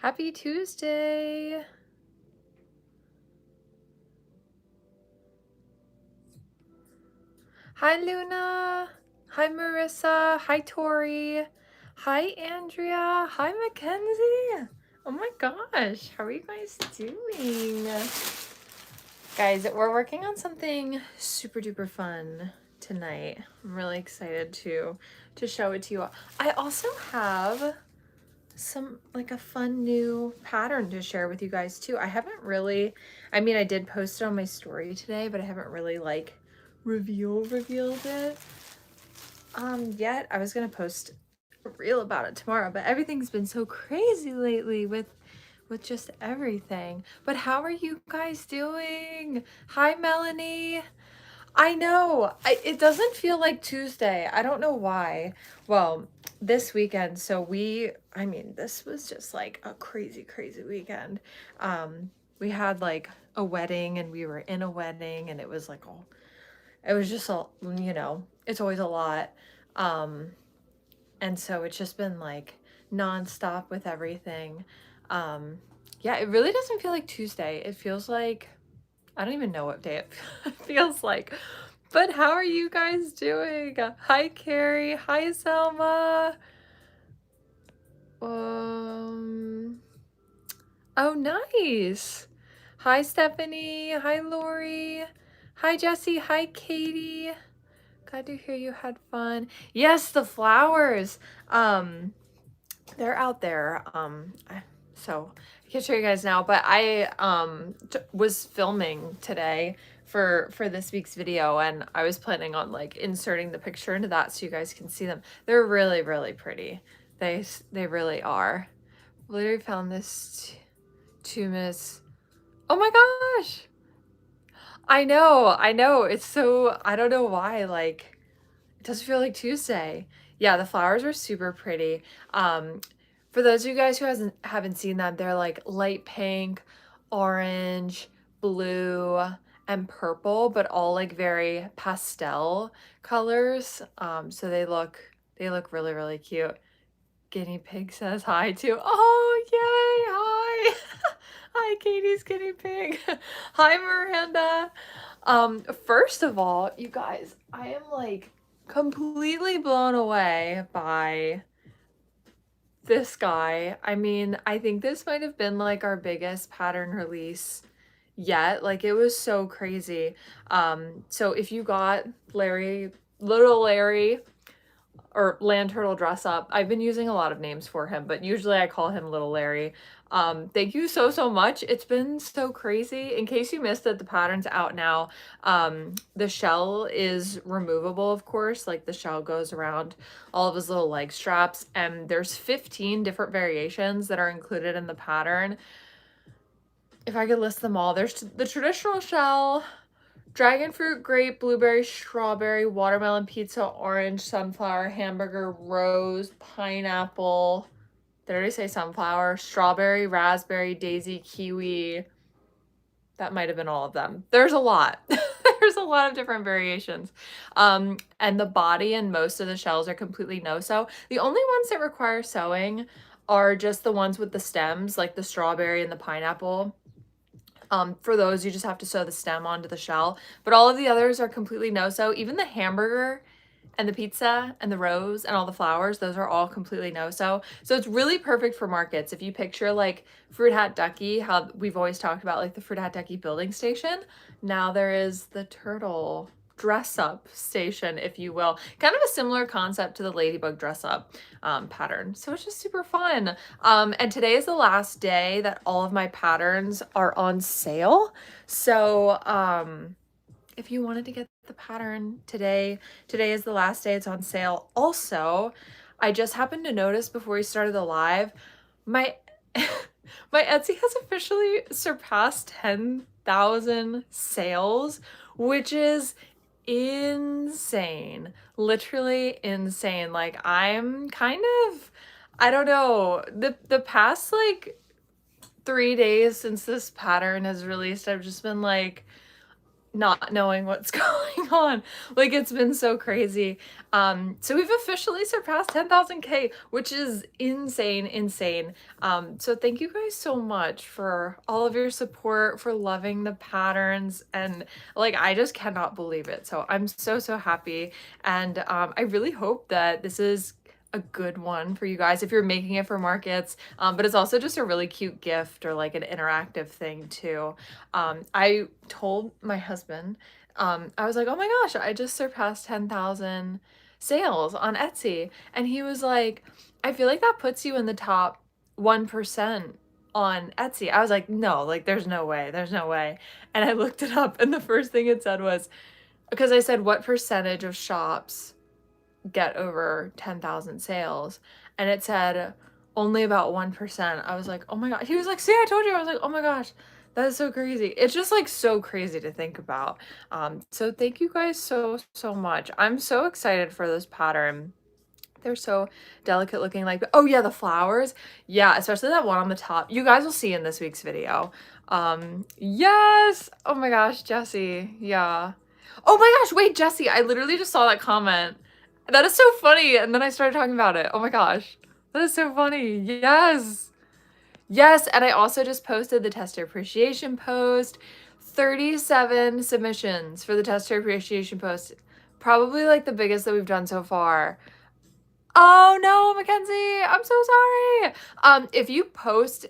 Happy Tuesday. Hi, Luna. Hi, Marissa. Hi, Tori. Hi, Andrea. Hi, Mackenzie. Oh my gosh, how are you guys doing? Guys, we're working on something super duper fun tonight. I'm really excited to show it to you all. I also have a fun new pattern to share with you guys too. I haven't really, I mean, I did post it on my story today, but I haven't really revealed it yet. I was gonna post a reel about it tomorrow, but everything's been so crazy lately with just everything. But how are you guys doing? Hi, Melanie. I know. It doesn't feel like Tuesday. I don't know why. Well, this weekend, I mean, this was just like a crazy, crazy weekend. We had like a wedding and we were in a wedding and it was like all, it was just all, it's always a lot. Um, and so it's just been like nonstop with everything. Yeah, it really doesn't feel like Tuesday. It feels like, I don't even know what day it feels like. But how are you guys doing? Hi, Carrie. Hi, Selma. Um, oh, nice. Hi, Stephanie. Hi, Lori. Hi, Jesse. Hi, Katie. Glad to hear you had fun. Yes, the flowers. They're out there. So I can't show you guys now, but I was filming today for this week's video, and I was planning on like inserting the picture into that so you guys can see them. They're really, really pretty. They really are. Literally found this 2 minutes. Oh my gosh. I know. It's so, I don't know why, like, it doesn't feel like Tuesday. Yeah, the flowers are super pretty. For those of you guys who haven't seen them, they're like light pink, orange, blue, and purple, but all like very pastel colors. So they look really, really cute. Guinea pig says hi too. Oh, yay, hi. Hi, Katie's guinea pig. Hi, Miranda. First of all, you guys, I am like completely blown away by this guy. I mean, I think this might have been like our biggest pattern release yet. Like it was so crazy. So if you got little Larry, or land turtle dress up. I've been using a lot of names for him, but usually I call him Little Larry. Thank you so much. It's been so crazy. In case you missed it, the pattern's out now. The shell is removable, of course. Like the shell goes around all of his little leg straps, and there's 15 different variations that are included in the pattern. If I could list them all, there's the traditional shell, dragon fruit, grape, blueberry, strawberry, watermelon, pizza, orange, sunflower, hamburger, rose, pineapple. Did I already say sunflower? Strawberry, raspberry, daisy, kiwi. That might have been all of them. There's a lot. There's a lot of different variations. And the body and most of the shells are completely no-sew. The only ones that require sewing are just the ones with the stems, like the strawberry and the pineapple. For those, you just have to sew the stem onto the shell, but all of the others are completely no-sew. Even the hamburger and the pizza and the rose and all the flowers, those are all completely no-sew. So it's really perfect for markets. If you picture like Fruit Hat Ducky, how we've always talked about like the Fruit Hat Ducky building station, now there is the turtle dress up station, if you will. Kind of a similar concept to the ladybug dress up pattern. So it's just super fun. And today is the last day that all of my patterns are on sale. So if you wanted to get the pattern today is the last day it's on sale. Also, I just happened to notice before we started the live, my my Etsy has officially surpassed 10,000 sales, which is insane. Literally insane. Like I'm kind of, I don't know, the past like 3 days since this pattern has released, I've just been like not knowing what's going on. Like, it's been so crazy. So we've officially surpassed 10,000K, which is insane. So thank you guys so much for all of your support, for loving the patterns, and like, I just cannot believe it. So I'm so happy. And I really hope that this is a good one for you guys if you're making it for markets, but it's also just a really cute gift or like an interactive thing too. I told my husband, I was like, oh my gosh, I just surpassed 10,000 sales on Etsy. And he was like, I feel like that puts you in the top 1% on Etsy. I was like, no, like there's no way. And I looked it up, and the first thing it said was, because I said, what percentage of shops get over 10,000 sales? And it said only about 1%. I was like, oh my god. He was like, see, I told you. I was like, oh my gosh, that is so crazy. It's just like so crazy to think about. So thank you guys so much. I'm so excited for this pattern. They're so delicate looking. Like, oh yeah, the flowers. Yeah, especially that one on the top. You guys will see in this week's video. Yes. Oh my gosh, Jessie. Yeah. Oh my gosh, wait, Jessie, I literally just saw that comment. That is so funny. And then I started talking about it. Oh my gosh. That is so funny. Yes. Yes, and I also just posted the tester appreciation post. 37 submissions for the tester appreciation post. Probably like the biggest that we've done so far. Oh no, Mackenzie, I'm so sorry. If you post,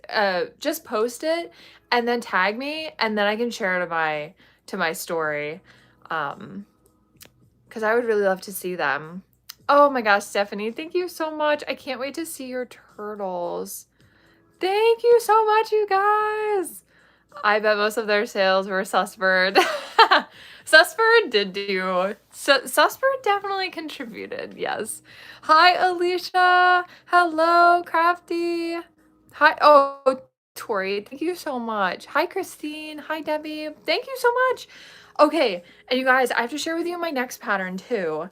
just post it and then tag me, and then I can share it to my story. Because I would really love to see them. Oh my gosh, Stephanie, thank you so much. I can't wait to see your turtles. Thank you so much, you guys. I bet most of their sales were Sussbird. Sussbird did do. Sussbird definitely contributed, yes. Hi, Alicia. Hello, Crafty. Hi. Oh, Tori, thank you so much. Hi, Christine. Hi, Debbie. Thank you so much. Okay, and you guys, I have to share with you my next pattern too.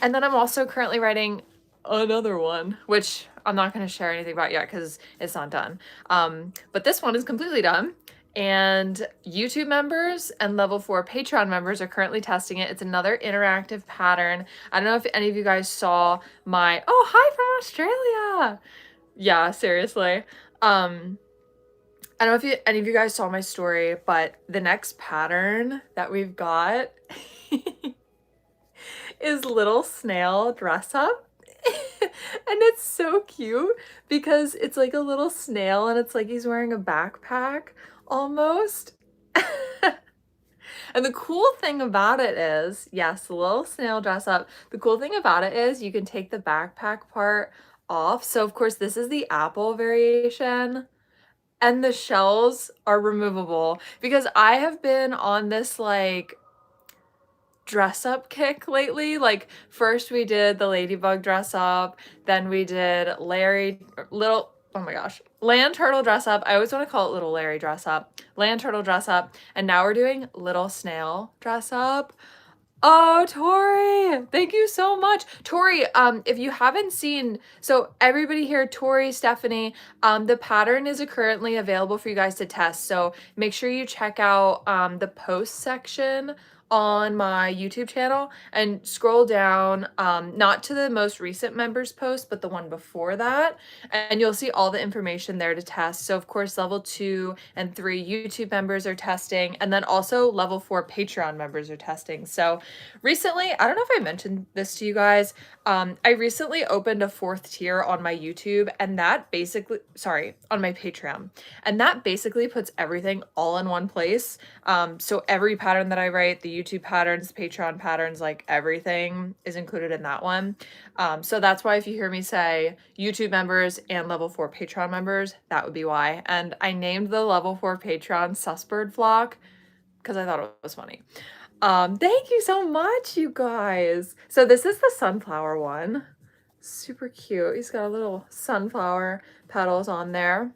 And then I'm also currently writing another one, which I'm not going to share anything about yet because it's not done. But this one is completely done. And YouTube members and level 4 Patreon members are currently testing it. It's another interactive pattern. I don't know if any of you guys saw my, oh, hi from Australia. Yeah, seriously. I don't know if any of you guys saw my story, but the next pattern that we've got is little snail dress up. And it's so cute because it's like a little snail and it's like he's wearing a backpack almost. And the cool thing about it is, yes, the little snail dress up. The cool thing about it is you can take the backpack part off. So of course this is the apple variation. And the shells are removable because I have been on this like dress up kick lately. Like first we did the ladybug dress up, then we did oh my gosh, land turtle dress up. I always want to call it little Larry dress up, land turtle dress up, and now we're doing little snail dress up. Oh, Tori, thank you so much. Tori, if you haven't seen, so everybody here, Tori, Stephanie, the pattern is currently available for you guys to test. So make sure you check out the post section on my YouTube channel and scroll down, not to the most recent members post, but the one before that. And you'll see all the information there to test. So of course, level 2 and 3 YouTube members are testing, and then also level 4 Patreon members are testing. So recently, I don't know if I mentioned this to you guys, I recently opened a 4th tier on my YouTube, and that basically, sorry, on my Patreon, and that basically puts everything all in one place. So every pattern that I write, the YouTube patterns, Patreon patterns, like everything is included in that one. So that's why if you hear me say YouTube members and level 4 Patreon members, that would be why. And I named the level 4 Patreon Sussbird Flock because I thought it was funny. Thank you so much, you guys. So this is the sunflower one. Super cute. He's got a little sunflower petals on there.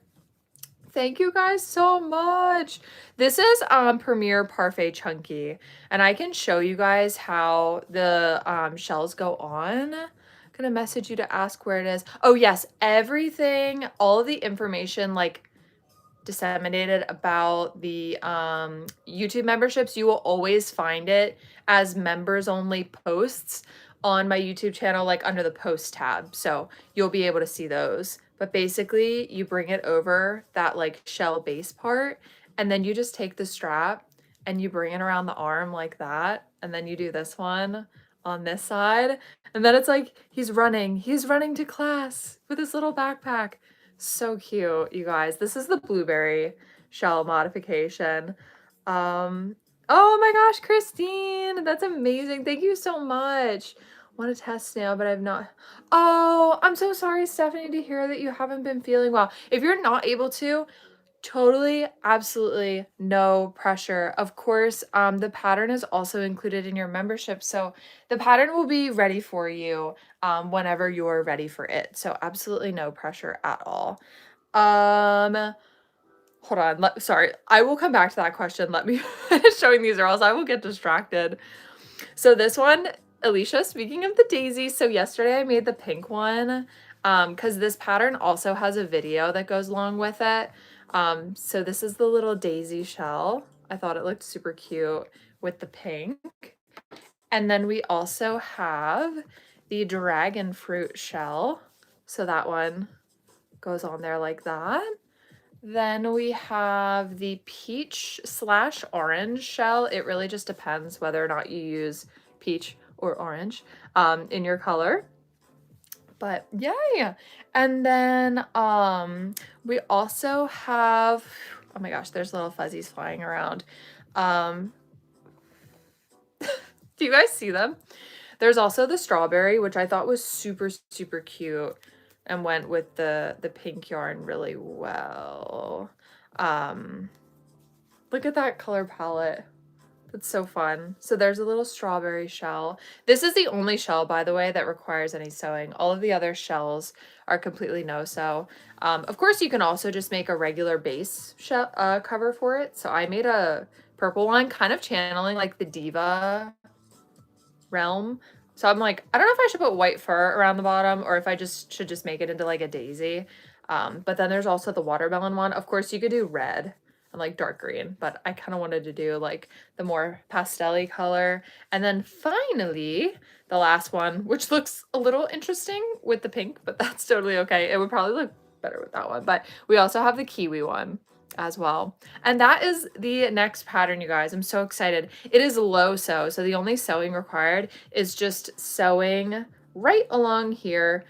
Thank you guys so much. This is Premier Parfait Chunky, and I can show you guys how the shells go on. I'm gonna message you to ask where it is. Oh yes, everything, all of the information, like disseminated about the YouTube memberships, you will always find it as members only posts on my YouTube channel, like under the post tab. So you'll be able to see those. But basically you bring it over that like shell base part, and then you just take the strap and you bring it around the arm like that. And then you do this one on this side. And then it's like he's running to class with his little backpack. So cute, you guys. This is the blueberry shell modification. Oh my gosh, Christine, that's amazing. Thank you so much. Want to test Snail, but I've not. Oh, I'm so sorry, Stephanie, to hear that you haven't been feeling well. If you're not able to, totally, absolutely no pressure. Of course, the pattern is also included in your membership, so the pattern will be ready for you whenever you're ready for it. So absolutely no pressure at all. Hold on, sorry, I will come back to that question. Let me finish showing these or else I will get distracted. So this one, Alicia, speaking of the daisy, so yesterday I made the pink one because this pattern also has a video that goes along with it. So this is the little daisy shell. I thought it looked super cute with the pink. And then we also have the dragon fruit shell. So that one goes on there like that. Then we have the peach / orange shell. It really just depends whether or not you use peach or orange in your color. But yeah. And then we also have, oh my gosh, there's little fuzzies flying around. Do you guys see them? There's also the strawberry, which I thought was super, super cute and went with the pink yarn really well. Look at that color palette. That's so fun. So there's a little strawberry shell. This is the only shell, by the way, that requires any sewing. All of the other shells are completely no sew. Of course, you can also just make a regular base shell, cover for it. So I made a purple one, kind of channeling like the Diva realm. So I'm like, I don't know if I should put white fur around the bottom or if I should just make it into like a daisy. But then there's also the watermelon one. Of course, you could do red and like dark green, but I kind of wanted to do like the more pastel-y color. And then finally, the last one, which looks a little interesting with the pink, but that's totally okay. It would probably look better with that one. But we also have the kiwi one as well. And that is the next pattern, you guys. I'm so excited. It is low sew, so the only sewing required is just sewing right along here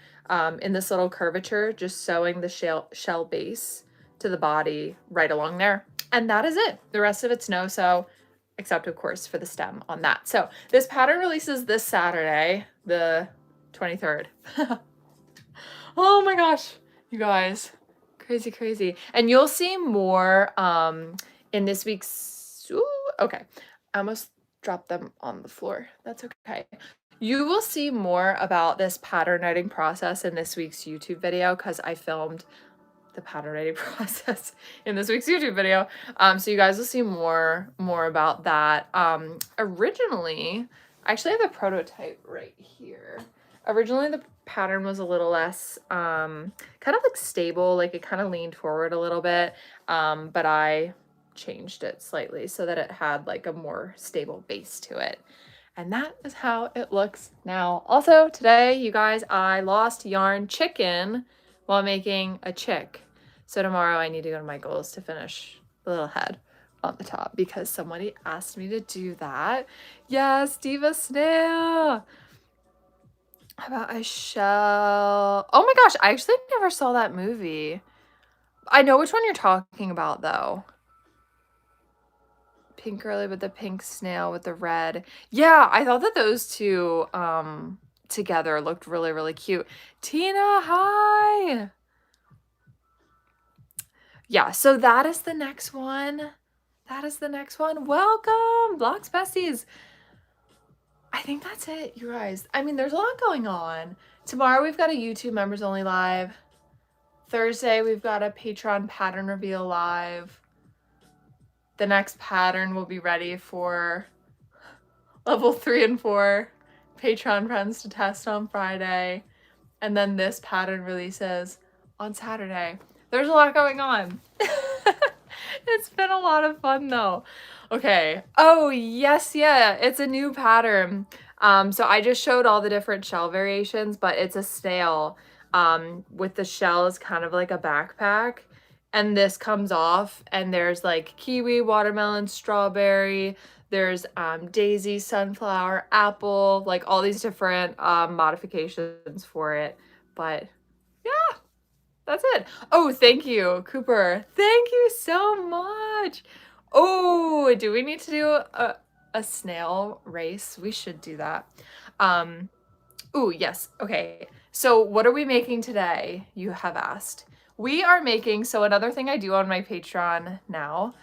in this little curvature, just sewing the shell base to the body right along there. And that is it. The rest of it's no sew, except of course for the stem on that. So this pattern releases this Saturday, the 23rd. Oh my gosh, you guys. Crazy, crazy. And you'll see more in this week's, ooh, okay. I almost dropped them on the floor. That's okay. You will see more about this pattern knitting process in this week's YouTube video because I filmed the pattern knitting process in this week's YouTube video. So you guys will see more about that. Originally, I actually have a prototype right here. Originally, the pattern was a little less kind of like stable, like it kind of leaned forward a little bit, but I changed it slightly so that it had like a more stable base to it. And that is how it looks now. Also, today, you guys, I lost yarn chicken while making a chick. So tomorrow I need to go to Michael's to finish the little head on the top because somebody asked me to do that. Yes, Diva Snail. How about a shell? Oh my gosh, I actually never saw that movie. I know which one you're talking about though. Pink girly with the pink snail with the red. Yeah, I thought that those two together looked really, really cute. Tina, hi. Yeah, so that is the next one. That is the next one. Welcome, Blocks Besties. I think that's it, you guys. I mean, there's a lot going on. Tomorrow we've got a YouTube members only live. Thursday we've got a Patreon pattern reveal live. The next pattern will be ready for level 3 and 4 Patreon friends to test on Friday. And then this pattern releases on Saturday. There's a lot going on. It's been a lot of fun though. Okay. Oh, yes, yeah. It's a new pattern. So I just showed all the different shell variations, but it's a snail with the shell is kind of like a backpack. And this comes off and there's like kiwi, watermelon, strawberry, there's daisy, sunflower, apple, like all these different modifications for it. But yeah, that's it. Oh, thank you, Cooper. Thank you so much. Oh, do we need to do a snail race? We should do that. Oh, yes. Okay. So what are we making today? You have asked. We are making, so another thing I do on my Patreon now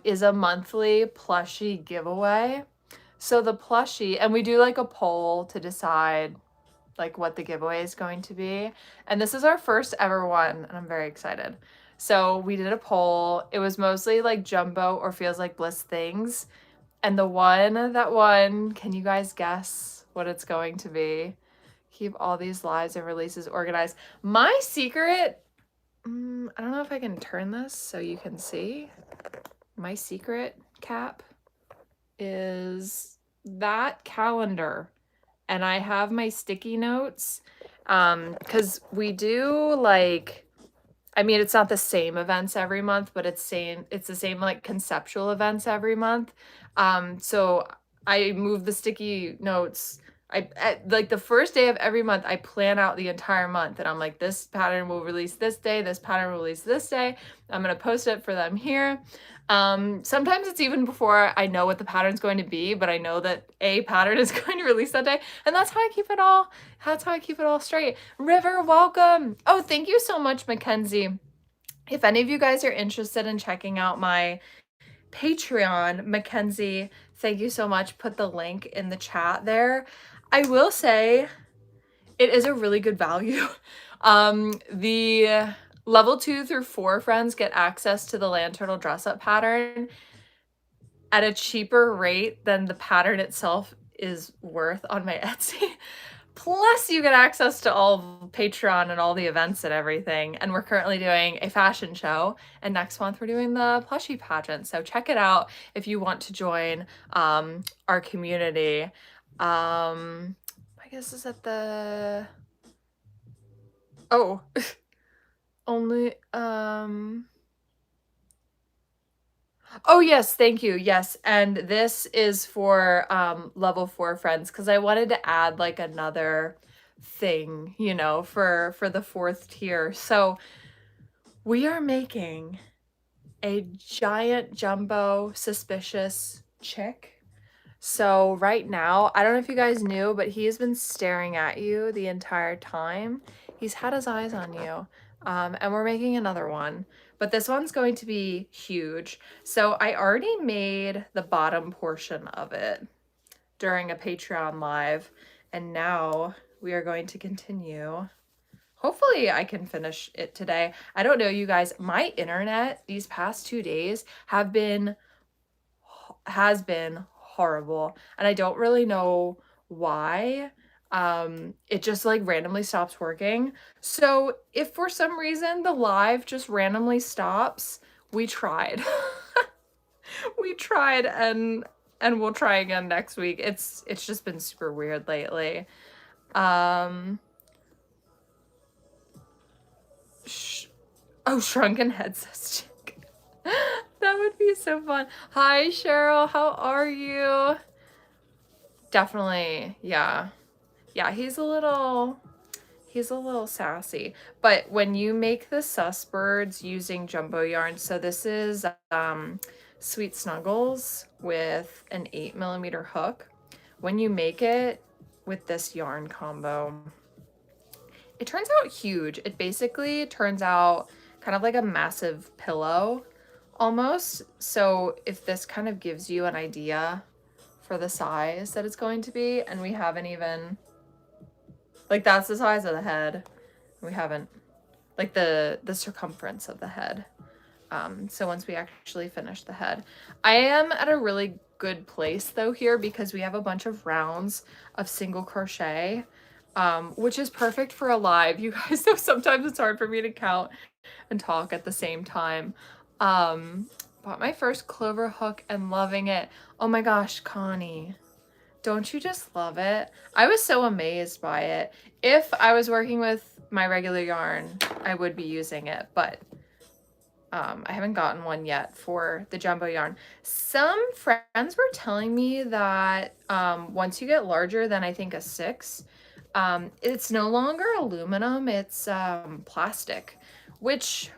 is a monthly plushie giveaway. So the plushie, and we do like a poll to decide like what the giveaway is going to be. And this is our first ever one, and I'm very excited. So we did a poll. It was mostly like jumbo or feels like bliss things. And the one that won, can you guys guess what it's going to be? Keep all these lives and releases organized. My secret, I don't know if I can turn this so you can see. My secret cap is that calendar. And I have my sticky notes because we do like, I mean, it's not the same events every month, but it's the same like conceptual events every month. So I move the sticky notes. Like the first day of every month, I plan out the entire month and I'm like, this pattern will release this day, this pattern will release this day. I'm going to post it for them here. Sometimes it's even before I know what the pattern's going to be, but I know that a pattern is going to release that day. And that's how I keep it all straight. River, welcome. Oh, thank you so much, Mackenzie. If any of you guys are interested in checking out my Patreon, Mackenzie, thank you so much. Put the link in the chat there. I will say it is a really good value. The level 2 through 4 friends get access to the land turtle dress up pattern at a cheaper rate than the pattern itself is worth on my Etsy. Plus you get access to all of Patreon and all the events and everything. And we're currently doing a fashion show. And next month we're doing the plushie pageant. So check it out if you want to join our community. I guess is at the... Oh, only... Oh, yes, thank you. Yes, and this is for level 4 friends because I wanted to add like another thing, you know, for the 4th tier. So we are making a giant jumbo suspicious chick. So right now, I don't know if you guys knew, but he has been staring at you the entire time. He's had his eyes on you. And we're making another one. But this one's going to be huge. So I already made the bottom portion of it during a Patreon live. And now we are going to continue. Hopefully I can finish it today. I don't know, you guys. My internet these past 2 days has been horrible. And I don't really know why. It just like randomly stops working. So if for some reason the live just randomly stops, we tried. We tried and we'll try again next week. It's just been super weird lately. Oh, Shrunken Head says chick. That would be so fun. Hi Cheryl, how are you? Definitely, yeah. Yeah, he's a little sassy. But when you make the sus birds using jumbo yarn, so this is Sweet Snuggles with an 8mm hook. When you make it with this yarn combo, it turns out huge. It basically turns out kind of like a massive pillow almost. So if this kind of gives you an idea for the size that it's going to be, and we haven't even, like that's the size of the head. We haven't, like the circumference of the head. So once we actually finish the head, I am at a really good place though here because we have a bunch of rounds of single crochet, which is perfect for a live. You guys know sometimes it's hard for me to count and talk at the same time. Bought my first clover hook and loving it. Oh my gosh, Connie. Don't you just love it? I was so amazed by it. If I was working with my regular yarn, I would be using it, but I haven't gotten one yet for the jumbo yarn. Some friends were telling me that once you get larger than I think a 6, it's no longer aluminum, it's plastic, which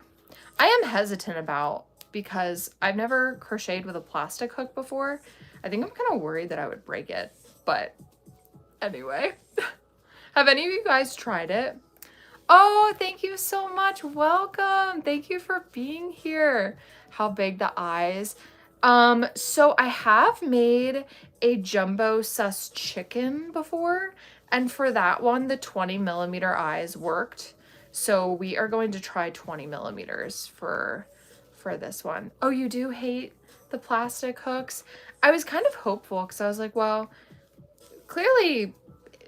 I am hesitant about because I've never crocheted with a plastic hook before. I think I'm kind of worried that I would break it, but anyway. Have any of you guys tried it? Oh, thank you so much. Welcome. Thank you for being here. How big the eyes. So I have made a jumbo sus chicken before, and for that one, the 20mm eyes worked. So we are going to try 20mm for this one. Oh, you do hate the plastic hooks? I was kind of hopeful because I was like, well, clearly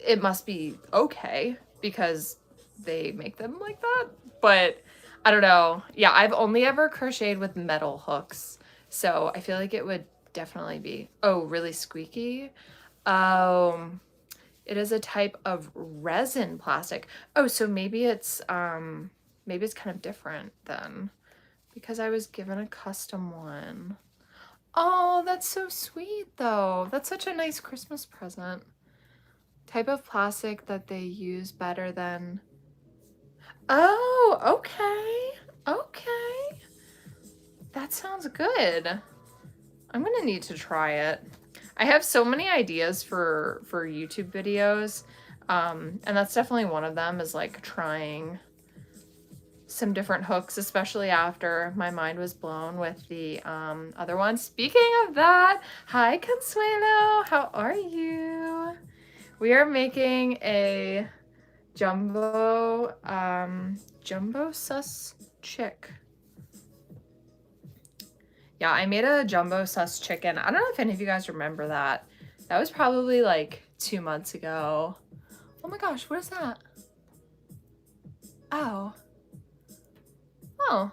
it must be okay because they make them like that, but I don't know. Yeah, I've only ever crocheted with metal hooks, so I feel like it would definitely be, oh, really squeaky. It is a type of resin plastic. Oh, so maybe it's kind of different then, because I was given a custom one. Oh, that's so sweet though. That's such a nice Christmas present. Type of plastic that they use better than... Oh, okay. Okay. That sounds good. I'm gonna need to try it. I have so many ideas for YouTube videos, and that's definitely one of them, is like trying some different hooks, especially after my mind was blown with the other one. Speaking of that, hi Consuelo, how are you? We are making a jumbo sus chick. Yeah, I made a jumbo sus chicken. I don't know if any of you guys remember that. That was probably like 2 months ago. Oh my gosh, what is that? Oh. Oh.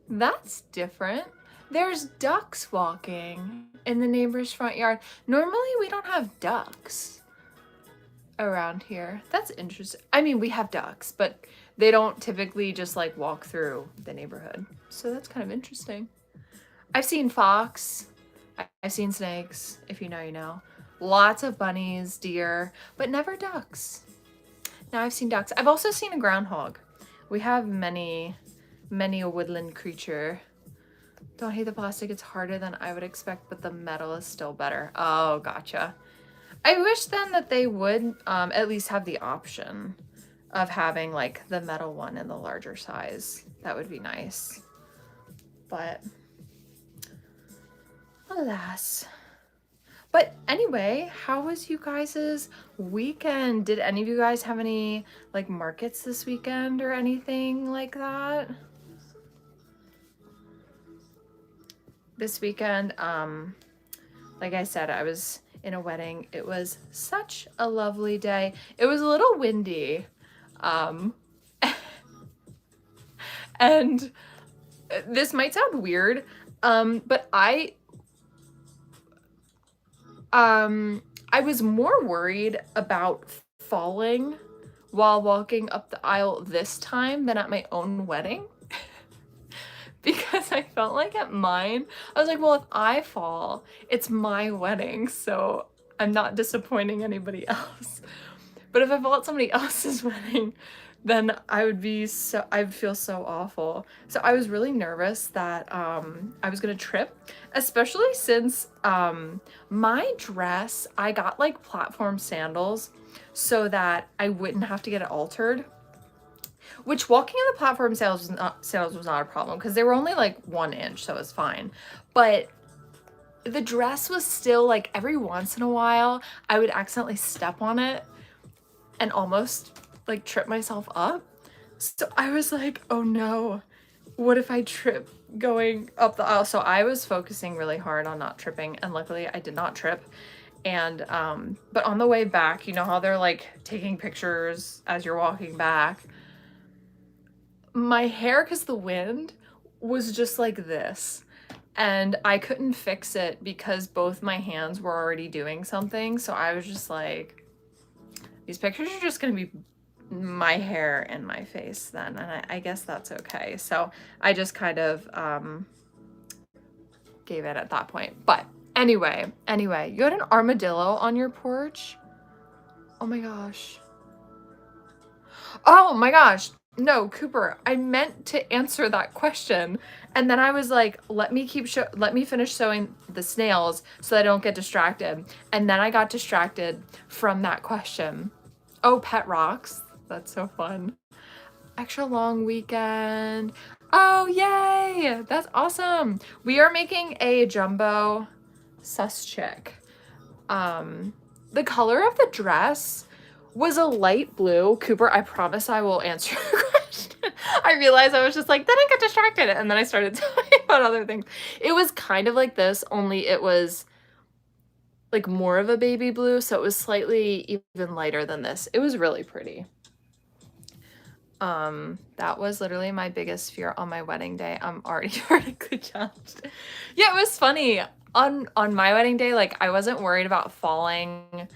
That's different. There's ducks walking in the neighbor's front yard. Normally we don't have ducks around here. That's interesting. I mean, we have ducks, but they don't typically just like walk through the neighborhood. So that's kind of interesting. I've seen fox, I've seen snakes, if you know, you know. Lots of bunnies, deer, but never ducks. Now I've seen ducks. I've also seen a groundhog. We have many a woodland creature. Don't hate the plastic, it's harder than I would expect, but the metal is still better. Oh, gotcha. I wish then that they would at least have the option of having like the metal one in the larger size. That would be nice. But alas. But anyway, how was you guys' weekend? Did any of you guys have any like markets this weekend or anything like that? This weekend, like I said, I was in a wedding. It was such a lovely day. It was a little windy. And this might sound weird, but I was more worried about falling while walking up the aisle this time than at my own wedding. Because I felt like at mine, I was like, well, if I fall, it's my wedding, so I'm not disappointing anybody else. But if I fall at somebody else's wedding, then I'd feel so awful. So I was really nervous that I was gonna trip, especially since my dress, I got like platform sandals so that I wouldn't have to get it altered. Which walking on the platform sandals was not a problem because they were only like 1 inch, so it was fine. But the dress was still like every once in a while I would accidentally step on it and almost like trip myself up. So I was like, oh no, what if I trip going up the aisle? So I was focusing really hard on not tripping, and luckily I did not trip. And but on the way back, you know how they're like taking pictures as you're walking back? My hair, because the wind was just like this. And I couldn't fix it because both my hands were already doing something. So I was just like, these pictures are just gonna be my hair and my face then. And I guess that's okay. So I just kind of gave it at that point. But anyway, you had an armadillo on your porch? Oh my gosh. Oh my gosh. No, Cooper, I meant to answer that question. And then I was like, let me finish sewing the snails so I don't get distracted. And then I got distracted from that question. Oh, pet rocks. That's so fun. Extra long weekend. Oh, yay. That's awesome. We are making a jumbo sus chick. The color of the dress was a light blue. Cooper, I promise I will answer your question. I realized I was just like, then I got distracted. And then I started talking about other things. It was kind of like this, only it was like more of a baby blue. So it was slightly even lighter than this. It was really pretty. That was literally my biggest fear on my wedding day. I'm already vertically challenged. Yeah, it was funny. On my wedding day, like I wasn't worried about falling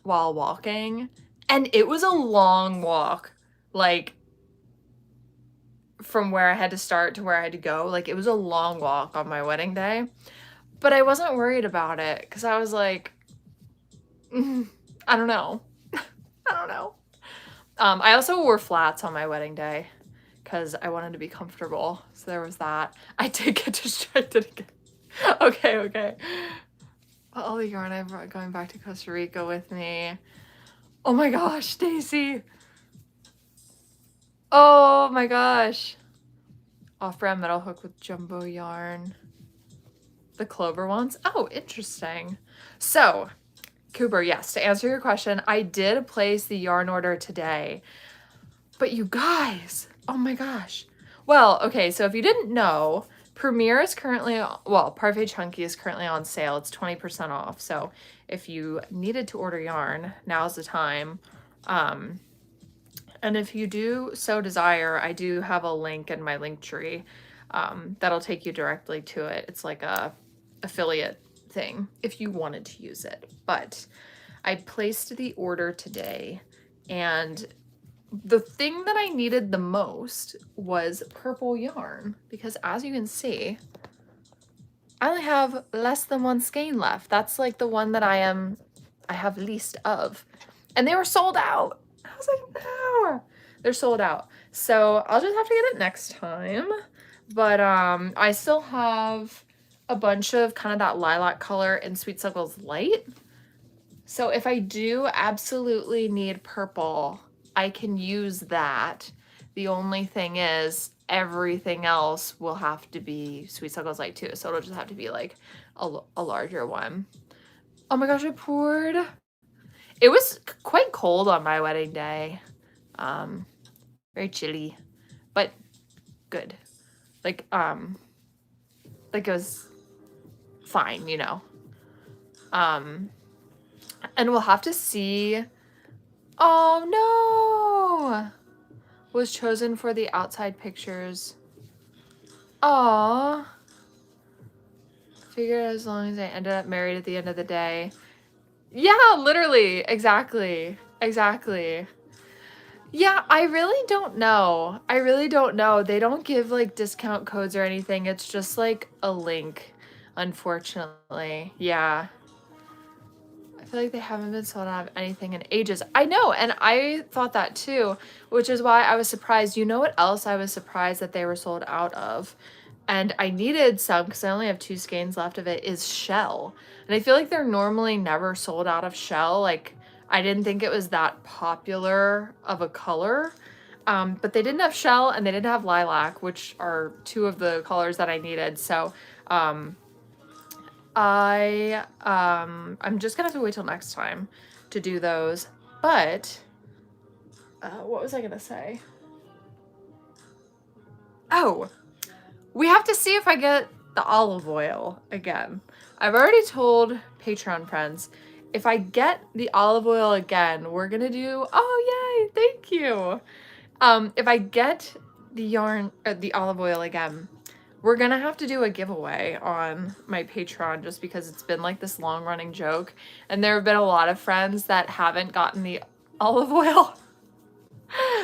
while walking, and it was a long walk, like from where I had to start to where I had to go. Like it was a long walk on my wedding day, but I wasn't worried about it because I was like, I don't know. I don't know. I also wore flats on my wedding day because I wanted to be comfortable. So there was that. I did get distracted again. Okay. All the yarn I brought going back to Costa Rica with me. Oh my gosh, Stacy. Oh my gosh. Off-brand metal hook with jumbo yarn. The clover ones. Oh, interesting. So, Cooper, yes, to answer your question, I did place the yarn order today. But you guys, oh my gosh. Well, okay, so if you didn't know, Premier is currently, well, Parfait Chunky is currently on sale. It's 20% off. So if you needed to order yarn, now's the time. And if you do so desire, I do have a link in my link tree that'll take you directly to it. It's like a affiliate thing if you wanted to use it. But I placed the order today, and the thing that I needed the most was purple yarn, because as you can see, I only have less than one skein left. That's like the one that I have least of, and they were sold out. I was like, no, they're sold out. So I'll just have to get it next time. But I still have a bunch of kind of that lilac color in Sweet Suckles Light. So if I do absolutely need purple, I can use that. The only thing is everything else will have to be Sweet Suckles Light too. So it'll just have to be like a larger one. Oh my gosh, I poured. It was quite cold on my wedding day. Very chilly, but good. Like it was fine, you know. And we'll have to see. Oh no! Was chosen for the outside pictures. Aww. Figured as long as I ended up married at the end of the day. Yeah, literally. Exactly. Yeah, I really don't know. They don't give like discount codes or anything. It's just like a link, unfortunately. Yeah. I feel like they haven't been sold out of anything in ages. I know, and I thought that too, which is why I was surprised. You know what else I was surprised that they were sold out of? And I needed some because I only have 2 skeins left of it, is shell. And I feel like they're normally never sold out of shell. Like, I didn't think it was that popular of a color. But they didn't have shell and they didn't have lilac, which are 2 of the colors that I needed. So, I'm just gonna have to wait till next time to do those. But what was I gonna say? Oh, we have to see if I get the olive oil again. I've already told Patreon friends, if I get the olive oil again, we're gonna do, oh yay, thank you. If I get yarn, the olive oil again. We're gonna have to do a giveaway on my Patreon just because it's been like this long running joke. And there have been a lot of friends that haven't gotten the olive oil.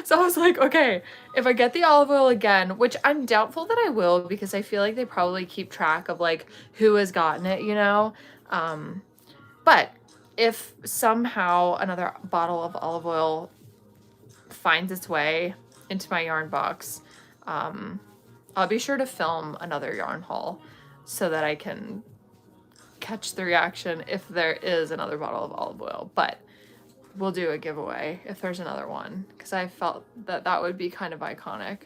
So I was like, okay, if I get the olive oil again, which I'm doubtful that I will because I feel like they probably keep track of like who has gotten it, you know? But if somehow another bottle of olive oil finds its way into my yarn box, I'll be sure to film another yarn haul so that I can catch the reaction if there is another bottle of olive oil. But we'll do a giveaway if there's another one because I felt that that would be kind of iconic.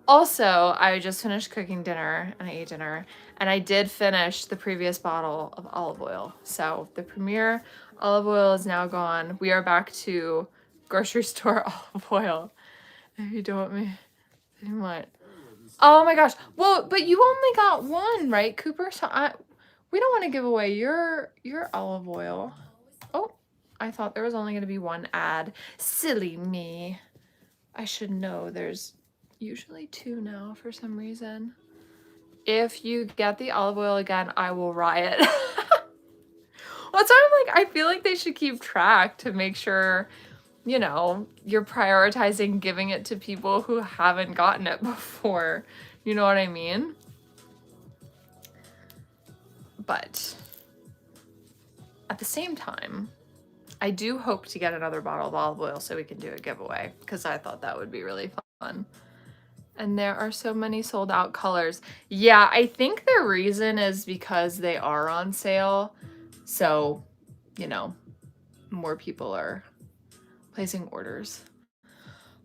Also, I just finished cooking dinner and I ate dinner and I did finish the previous bottle of olive oil. So the Premier olive oil is now gone. We are back to grocery store olive oil. If you don't want me, then what? Oh my gosh. Well, but you only got one, right, Cooper? So we don't want to give away your olive oil. Oh, I thought there was only going to be one ad. Silly me. I should know there's usually two now for some reason. If you get the olive oil again, I will riot. Well, so I'm like, I feel like they should keep track to make sure, you know, you're prioritizing giving it to people who haven't gotten it before. You know what I mean? But at the same time, I do hope to get another bottle of olive oil so we can do a giveaway because I thought that would be really fun. And there are so many sold out colors. Yeah, I think the reason is because they are on sale. So, you know, more people are placing orders,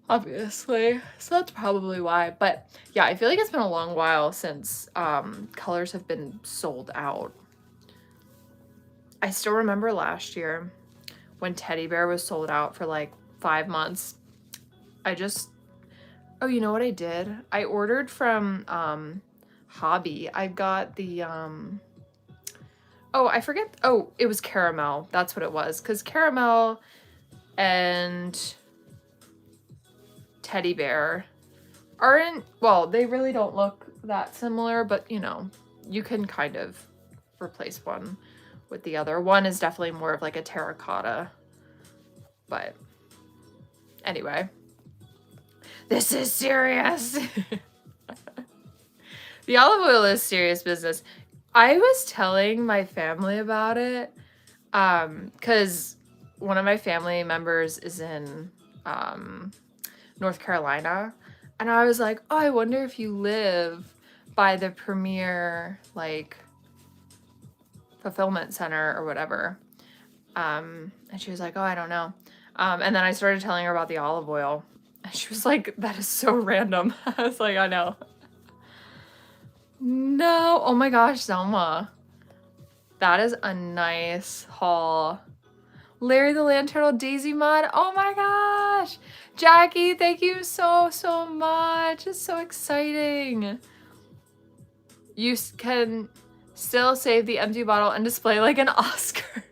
obviously. So that's probably why. But yeah, I feel like it's been a long while since colors have been sold out. I still remember last year when Teddy Bear was sold out for like 5 months. Oh, you know what I did? I ordered from Hobby. I got the oh, I forget. Oh, it was caramel. That's what it was. Because caramel and Teddy Bear aren't, well, they really don't look that similar, but you know, you can kind of replace one with the other. One is definitely more of like a terracotta, but anyway, this is serious. The olive oil is serious business. I was telling my family about it because one of my family members is in North Carolina, and I was like, oh, I wonder if you live by the Premier like fulfillment center or whatever. And she was like, oh, I don't know. And then I started telling her about the olive oil, and she was like, that is so random. I was like, I know. No, oh my gosh, Zelma. That is a nice haul. Larry the Land Turtle Daisy Mod. Oh my gosh. Jackie, thank you so much. It's so exciting. You can still save the empty bottle and display like an Oscar.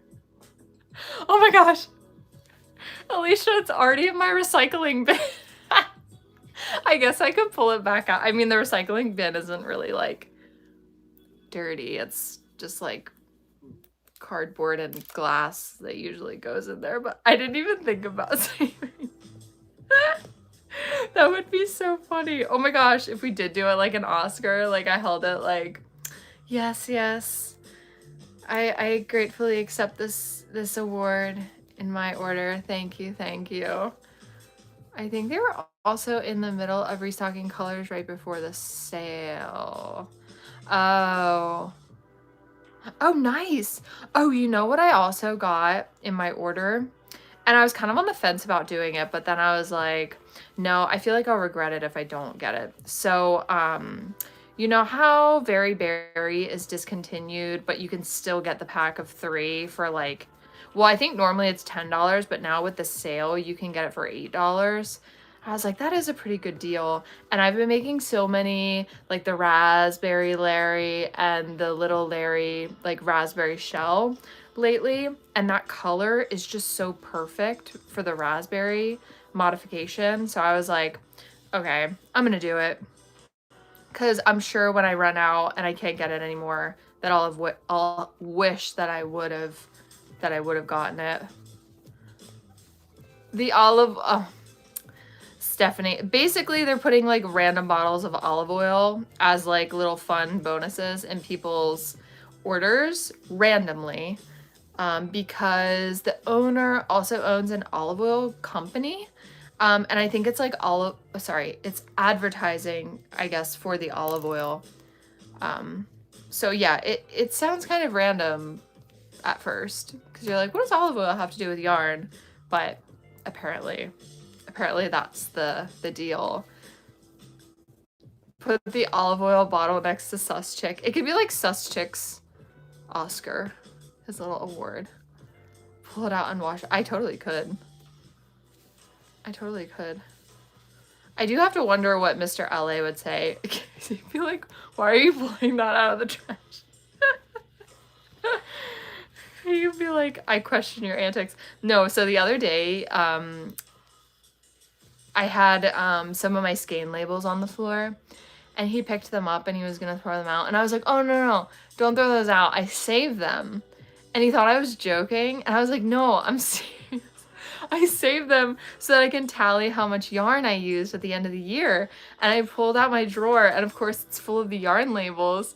Oh my gosh. Alicia, it's already in my recycling bin. I guess I could pull it back out. I mean, the recycling bin isn't really like dirty. It's just like cardboard and glass that usually goes in there, but I didn't even think about saving. That would be so funny. Oh my gosh, if we did do it like an Oscar, like I held it like, yes, I gratefully accept this award in my order. Thank you. I think they were also in the middle of restocking colors right before the sale. Oh, nice. Oh, you know what I also got in my order? And I was kind of on the fence about doing it, but then I was like, no, I feel like I'll regret it if I don't get it. So, you know how Very Berry is discontinued, but you can still get the pack of 3 for like, well, I think normally it's $10, but now with the sale, you can get it for $8. I was like, that is a pretty good deal. And I've been making so many, like the Raspberry Larry and the Little Larry, like raspberry shell lately. And that color is just so perfect for the raspberry modification. So I was like, Okay, I'm gonna do it. Because I'm sure when I run out and I can't get it anymore, that I'll wish that I would have gotten it. The olive, oh, Stephanie. Basically, they're putting like random bottles of olive oil as like little fun bonuses in people's orders randomly, because the owner also owns an olive oil company. And I think it's like it's advertising, I guess, for the olive oil. So yeah, it sounds kind of random at first because you're like, what does olive oil have to do with yarn? But apparently that's the deal. Put the olive oil bottle next to Sus Chick. It could be like Sus Chick's Oscar, his little award. Pull it out and wash it. I totally could. I do have to wonder what Mr. LA would say. He'd be like, why are you pulling that out of the trash? He'd be like, I question your antics. No, so the other day, I had some of my skein labels on the floor, and he picked them up and he was gonna throw them out. And I was like, oh, no, don't throw those out. I saved them. And he thought I was joking. And I was like, no, I'm serious. I saved them so that I can tally how much yarn I used at the end of the year. And I pulled out my drawer, and of course it's full of the yarn labels.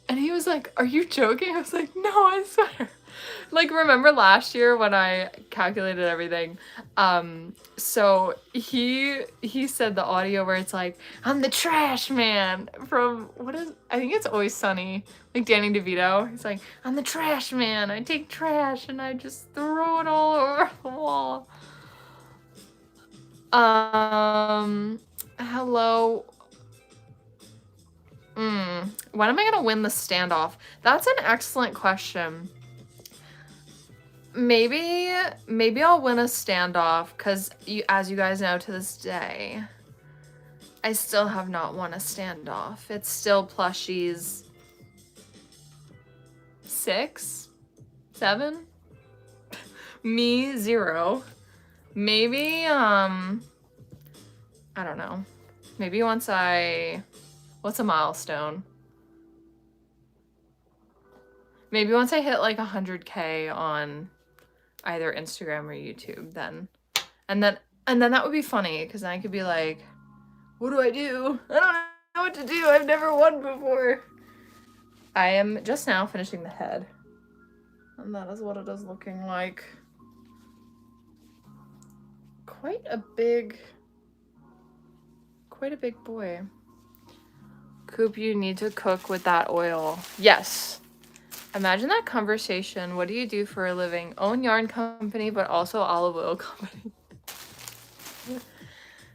And he was like, are you joking? I was like, no, I swear. Like, remember last year when I calculated everything? So he said the audio where it's like, I'm the trash man from, I think it's Always Sunny, like Danny DeVito. He's like, I'm the trash man. I take trash and I just throw it all over the wall. Hello. When am I gonna win the standoff? That's an excellent question. Maybe I'll win a standoff, because as you guys know, to this day, I still have not won a standoff. It's still plushies 6, 7, me 0. Maybe I don't know. Maybe once what's a milestone? Maybe once I hit like 100K on either Instagram or YouTube, then that would be funny, because then I could be like, what do? I don't know what to do. I've never won before. I am just now finishing the head, and that is what it is looking like. Quite a big boy. Coop, you need to cook with that oil. Yes. Imagine that conversation. What do you do for a living? Own yarn company, but also olive oil company.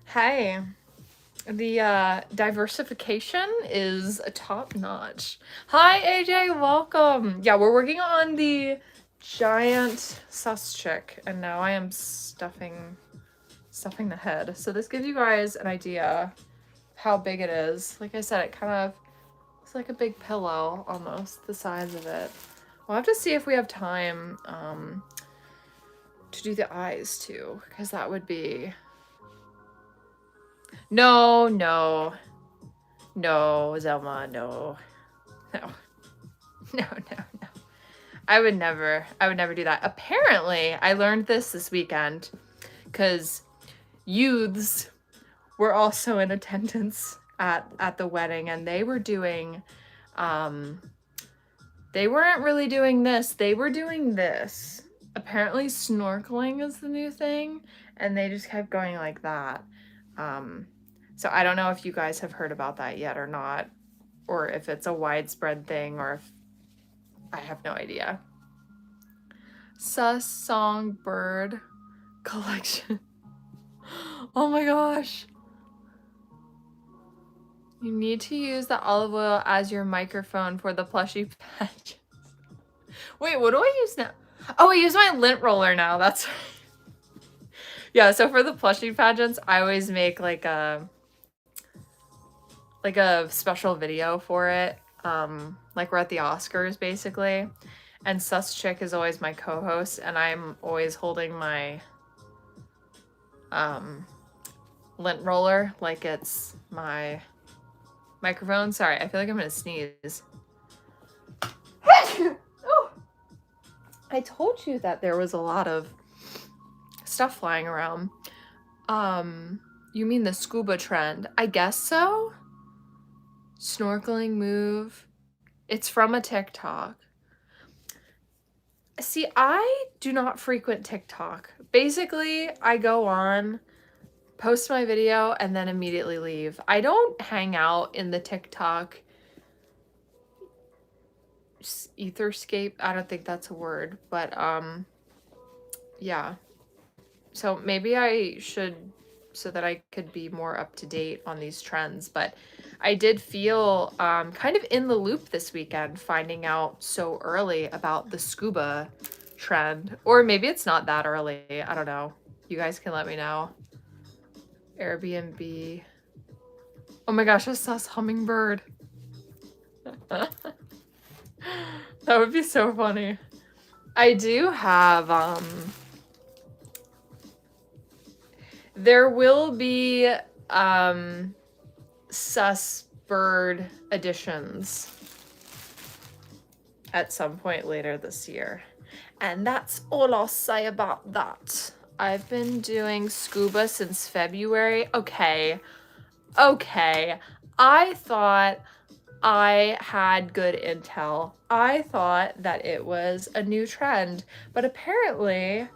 Hey, the diversification is top notch. Hi, AJ, welcome. Yeah, we're working on the giant sus chick, and now I am stuffing the head. So this gives you guys an idea how big it is. Like I said, it kind of, it's like a big pillow almost, the size of it. We'll have to see if we have time to do the eyes too, because that would be... No, Zelma, no. I would never do that. Apparently, I learned this weekend because youths were also in attendance at the wedding, and they were doing, they weren't really doing this, they were doing this. Apparently snorkeling is the new thing, and they just kept going like that. So I don't know if you guys have heard about that yet or not, or if it's a widespread thing, or if, I have no idea. Sus Songbird collection. Oh my gosh. You need to use the olive oil as your microphone for the plushie patches. Wait, what do I use now? Oh, I use my lint roller now. That's right. Yeah, so for the plushie pageants, I always make like a special video for it. Like we're at the Oscars basically. And Sus Chick is always my co-host, and I'm always holding my lint roller like it's my microphone. Sorry, I feel like I'm gonna sneeze. Oh, I told you that there was a lot of stuff flying around. You mean the scuba trend? I guess so. Snorkeling move. It's from a TikTok. See, I do not frequent TikTok. Basically, I go on, post my video, and then immediately leave. I don't hang out in the TikTok etherscape. I don't think that's a word, but yeah. So maybe I should, so that I could be more up to date on these trends. But I did feel kind of in the loop this weekend, finding out so early about the scuba trend. Or maybe it's not that early. I don't know. You guys can let me know. Airbnb. Oh my gosh, I saw this hummingbird. That would be so funny. I do have there will be sus bird editions at some point later this year. And that's all I'll say about that. I've been doing scuba since February. Okay. I thought I had good intel. I thought that it was a new trend, but apparently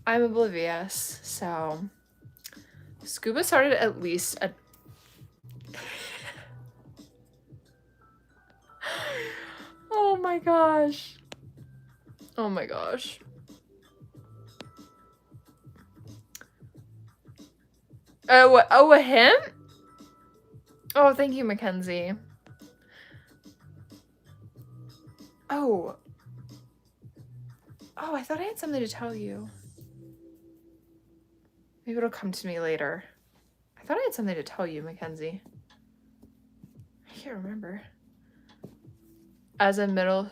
I'm oblivious. So scuba started at least a oh my gosh. Oh my gosh. Oh, a hint? Oh, thank you, Mackenzie. Oh, I thought I had something to tell you. Maybe it'll come to me later. I thought I had something to tell you, Mackenzie. I can't remember. As a middle...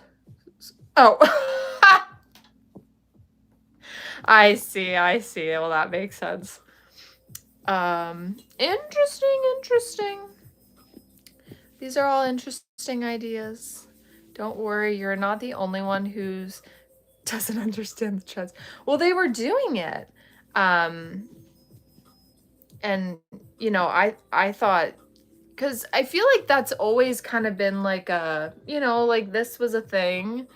Oh. I see. Well, that makes sense. Interesting. These are all interesting ideas. Don't worry, you're not the only one who's doesn't understand the trends. Well, they were doing it. And you know, I thought, because I feel like that's always kind of been like a, you know, like this was a thing.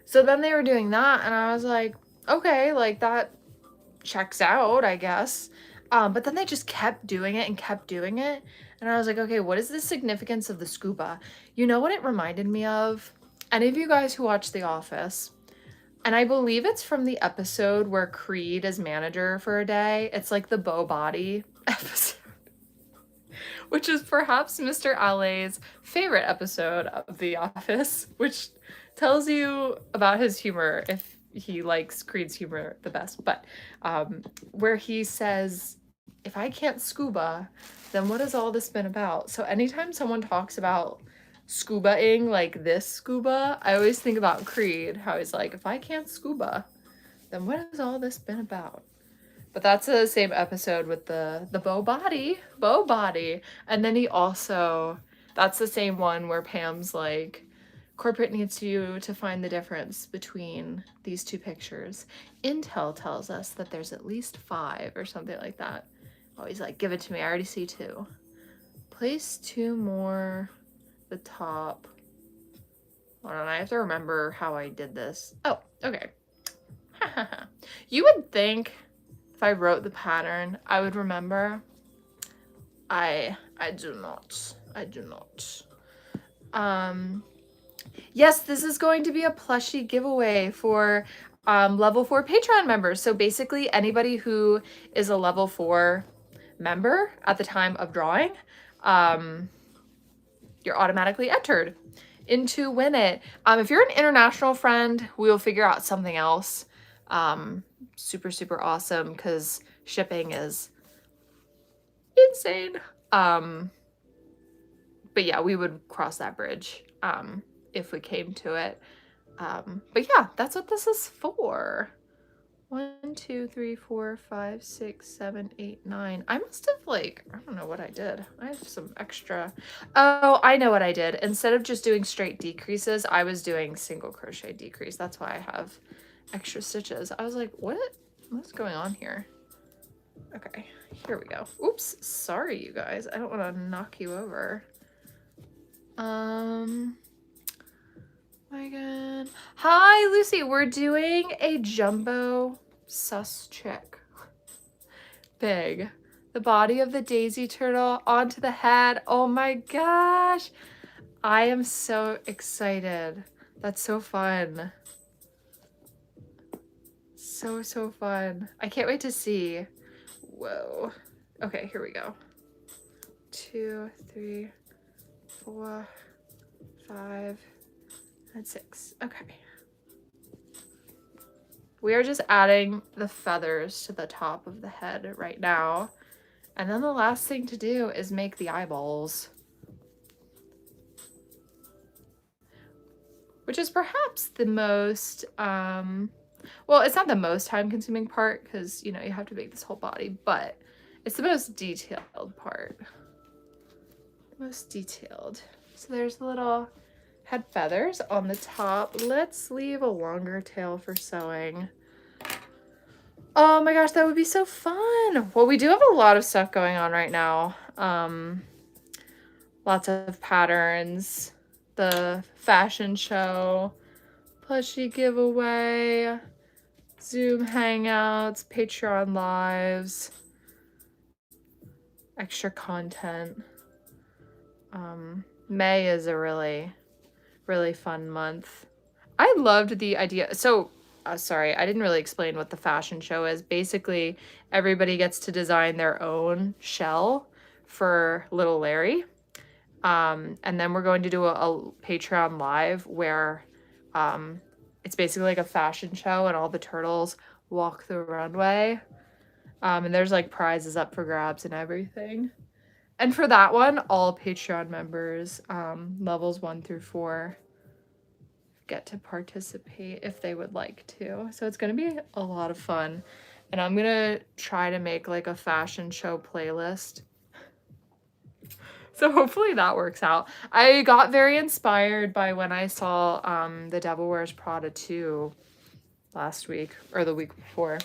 So then they were doing that and I was like, okay, like that checks out, I guess. But then they just kept doing it. And I was like, okay, what is the significance of the scuba? You know what it reminded me of? Any of you guys who watch The Office, and I believe it's from the episode where Creed is manager for a day. It's like the Beau Body episode, which is perhaps Mr. Allay's favorite episode of The Office, which tells you about his humor if he likes Creed's humor the best. But where he says, if I can't scuba, then what has all this been about? So anytime someone talks about scuba-ing, like this scuba, I always think about Creed, how he's like, if I can't scuba, then what has all this been about? But that's the same episode with the Beau Body. And then he also, that's the same one where Pam's like, corporate needs you to find the difference between these two pictures. Intel tells us that there's at least 5 or something like that. Oh, he's like, give it to me. I already see 2. Place 2 more the top. Hold on, I have to remember how I did this. Oh, okay. You would think if I wrote the pattern, I would remember. I do not. Yes, this is going to be a plushie giveaway for level 4 Patreon members. So basically anybody who is a level 4 member at the time of drawing, you're automatically entered into win it. If you're an international friend, we'll figure out something else. Super awesome because shipping is insane. But yeah, we would cross that bridge if we came to it. But yeah, that's what this is for. 1, 2, 3, 4, 5, 6, 7, 8, 9. I must have like, I don't know what I did. I have some extra. Oh, I know what I did. Instead of just doing straight decreases, I was doing single crochet decrease. That's why I have extra stitches. I was like, what's going on here? Okay, here we go. Oops, sorry you guys. I don't want to knock you over. My God. Hi, Lucy. We're doing a jumbo sus check. Big. The body of the daisy turtle onto the head. Oh my gosh. I am so excited. That's so fun. So fun. I can't wait to see. Whoa. Okay, here we go. 2, 3, 4, 5, and 6. Okay. We are just adding the feathers to the top of the head right now. And then the last thing to do is make the eyeballs. Which is perhaps the most, well, it's not the most time-consuming part because, you know, you have to make this whole body, but it's the most detailed part. Most detailed. So there's the little head feathers on the top. Let's leave a longer tail for sewing. Oh my gosh, that would be so fun. Well, we do have a lot of stuff going on right now. Lots of patterns, the fashion show, plushie giveaway, Zoom hangouts, Patreon lives, extra content. May is a really fun month. I loved the idea. So, sorry, I didn't really explain what the fashion show is. Basically, everybody gets to design their own shell for little Larry. And then we're going to do a Patreon live where it's basically like a fashion show and all the turtles walk the runway. And there's like prizes up for grabs and everything. And for that one, all Patreon members, levels 1 through 4, get to participate if they would like to. So it's going to be a lot of fun. And I'm going to try to make like a fashion show playlist. So hopefully that works out. I got very inspired by when I saw The Devil Wears Prada 2 last week or the week before.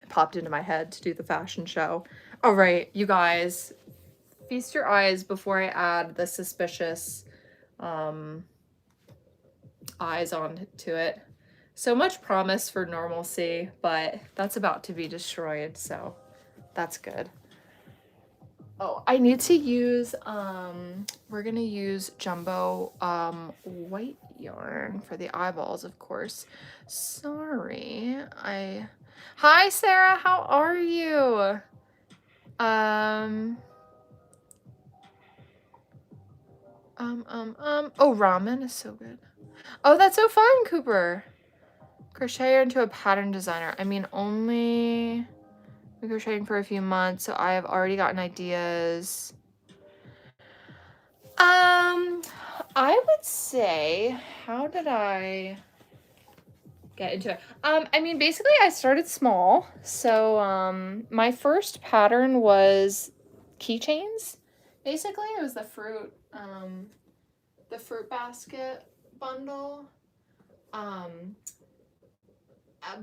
It popped into my head to do the fashion show. All right, you guys, feast your eyes before I add the suspicious eyes onto it. So much promise for normalcy, but that's about to be destroyed, so that's good. Oh, I need to use, we're gonna use jumbo white yarn for the eyeballs, of course. Sorry, Hi, Sarah, how are you? Oh, ramen is so good. Oh, that's so fun, Cooper. Crochet into a pattern designer. I mean, only been crocheting for a few months, so I have already gotten ideas. I would say, how did I get into it? I mean, basically I started small. So, my first pattern was keychains. Basically, it was the fruit basket bundle.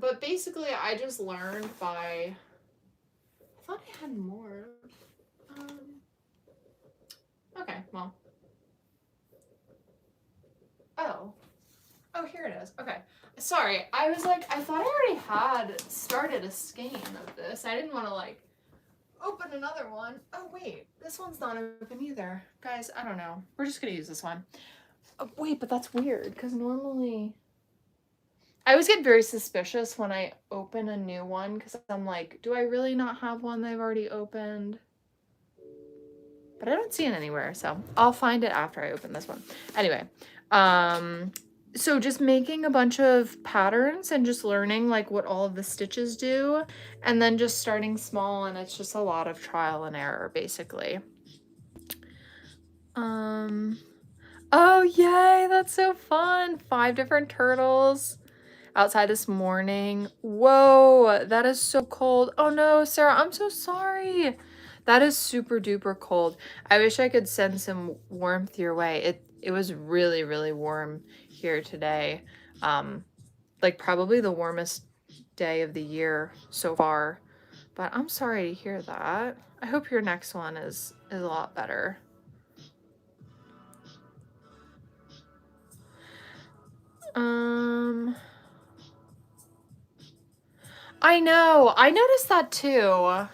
But basically I just learned by, I thought I had more. Okay, well. Oh, here it is. Okay. Sorry, I was like, I thought I already had started a skein of this. I didn't want to like open another one. Oh wait, this one's not open either. Guys, I don't know. We're just gonna use this one. Oh, wait, but that's weird because normally I always get very suspicious when I open a new one because I'm like, do I really not have one they've already opened? But I don't see it anywhere, so I'll find it after I open this one. Anyway, so just making a bunch of patterns and just learning like what all of the stitches do, and then just starting small, and it's just a lot of trial and error basically. Oh yay, that's so fun. 5 different turtles. outside this morning. Whoa, that is so cold. Oh no, Sarah, I'm so sorry. That is super duper cold. I wish I could send some warmth your way. It was really, really warm here today. Like probably the warmest day of the year so far. But I'm sorry to hear that. I hope your next one is a lot better. I know. I noticed that too,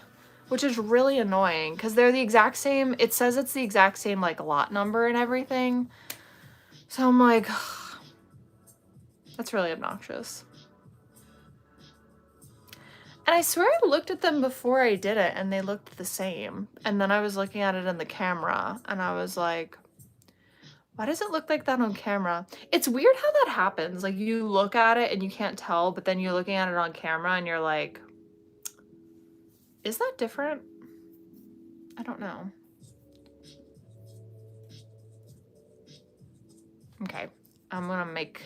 which is really annoying because they're the exact same. It says it's the exact same like lot number and everything. So I'm like, that's really obnoxious. And I swear I looked at them before I did it and they looked the same. And then I was looking at it in the camera and I was like, why does it look like that on camera? It's weird how that happens. Like you look at it and you can't tell, but then you're looking at it on camera and you're like, is that different? I don't know. Okay, I'm gonna make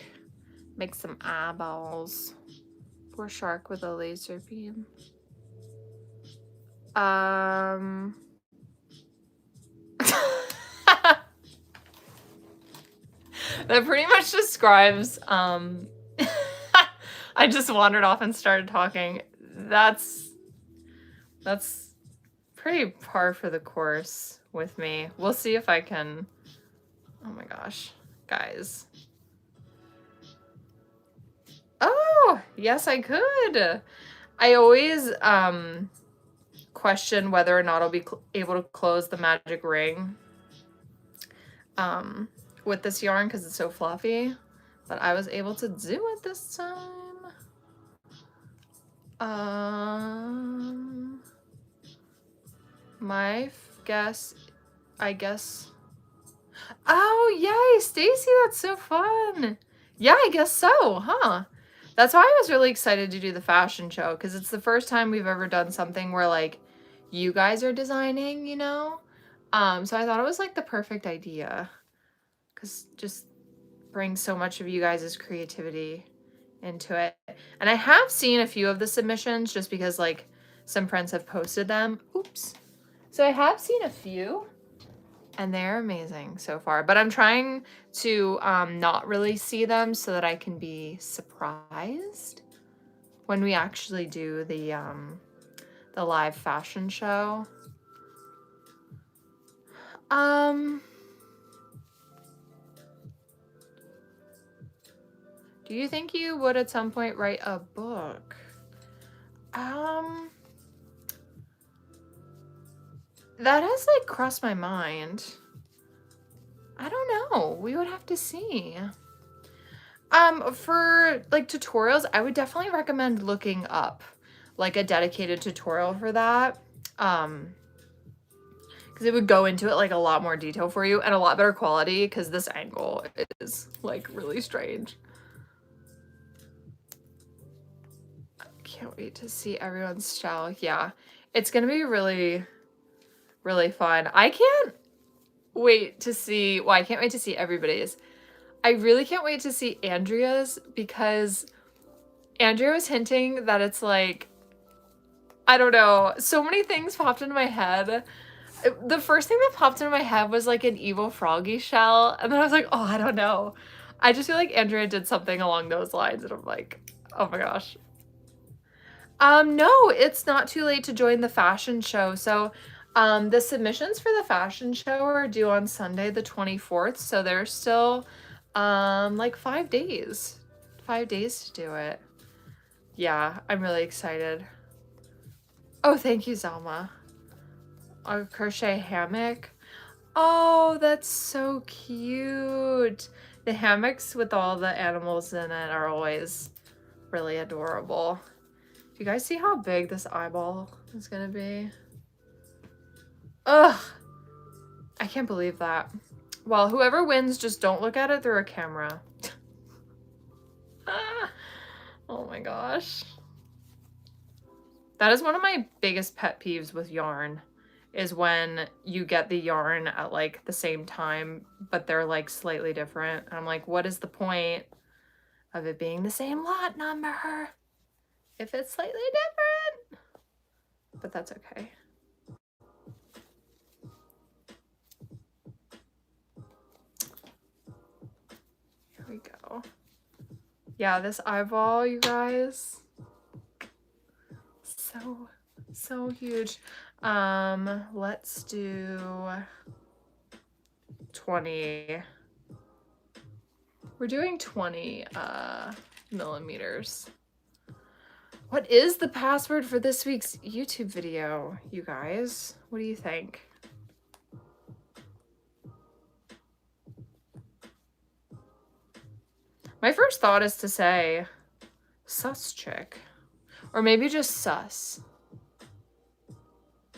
some eyeballs. Poor shark with a laser beam. That pretty much describes, I just wandered off and started talking. That's pretty par for the course with me. We'll see if I can, oh my gosh, guys. Oh, yes, I could. I always, question whether or not I'll be able to close the magic ring, with this yarn because it's so fluffy, but I was able to do it this time. My guess, I guess. Oh, yay, Stacy, that's so fun. Yeah, I guess so, huh? That's why I was really excited to do the fashion show because it's the first time we've ever done something where like you guys are designing, you know? So I thought it was like the perfect idea because just brings so much of you guys' creativity into it. And I have seen a few of the submissions just because like some friends have posted them. Oops. So I have seen a few and they're amazing so far, but I'm trying to not really see them so that I can be surprised when we actually do the live fashion show. Do you think you would at some point write a book? That has like crossed my mind. I don't know. We would have to see. For like tutorials, I would definitely recommend looking up like a dedicated tutorial for that. Because it would go into it like a lot more detail for you and a lot better quality because this angle is like really strange. I can't wait to see everyone's style. Yeah, it's gonna be really, really fun. I can't wait to see, well, I can't wait to see everybody's. I really can't wait to see Andrea's because Andrea was hinting that it's like, I don't know, so many things popped into my head. The first thing that popped into my head was like an evil froggy shell, and then I was like, oh, I don't know. I just feel like Andrea did something along those lines, and I'm like, oh my gosh. No, it's not too late to join the fashion show. So the submissions for the fashion show are due on Sunday the 24th, so there's still like 5 days. 5 days to do it. Yeah, I'm really excited. Oh, thank you, Zelma. A crochet hammock. Oh, that's so cute. The hammocks with all the animals in it are always really adorable. Do you guys see how big this eyeball is gonna be? Ugh, I can't believe that. Well, whoever wins, just don't look at it through a camera. Oh my gosh. That is one of my biggest pet peeves with yarn, is when you get the yarn at like the same time, but they're like slightly different. And I'm like, what is the point of it being the same lot number if it's slightly different, but that's okay. Here we go. Yeah, this eyeball, you guys, so huge. Let's do 20. We're doing 20 millimeters. What is the password for this week's YouTube video, you guys? What do you think? My first thought is to say sus chick, or maybe just sus.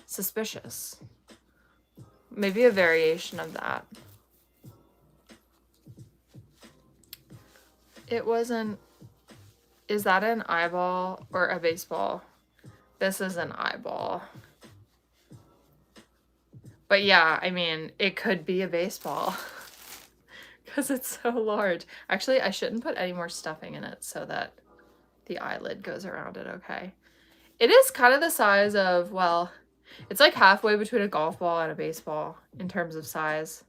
Suspicious. Maybe a variation of that. It wasn't. Is that an eyeball or a baseball? This is an eyeball. But yeah, I mean, it could be a baseball because it's so large. Actually, I shouldn't put any more stuffing in it so that the eyelid goes around it, okay? It is kind of the size of, well, it's like halfway between a golf ball and a baseball in terms of size.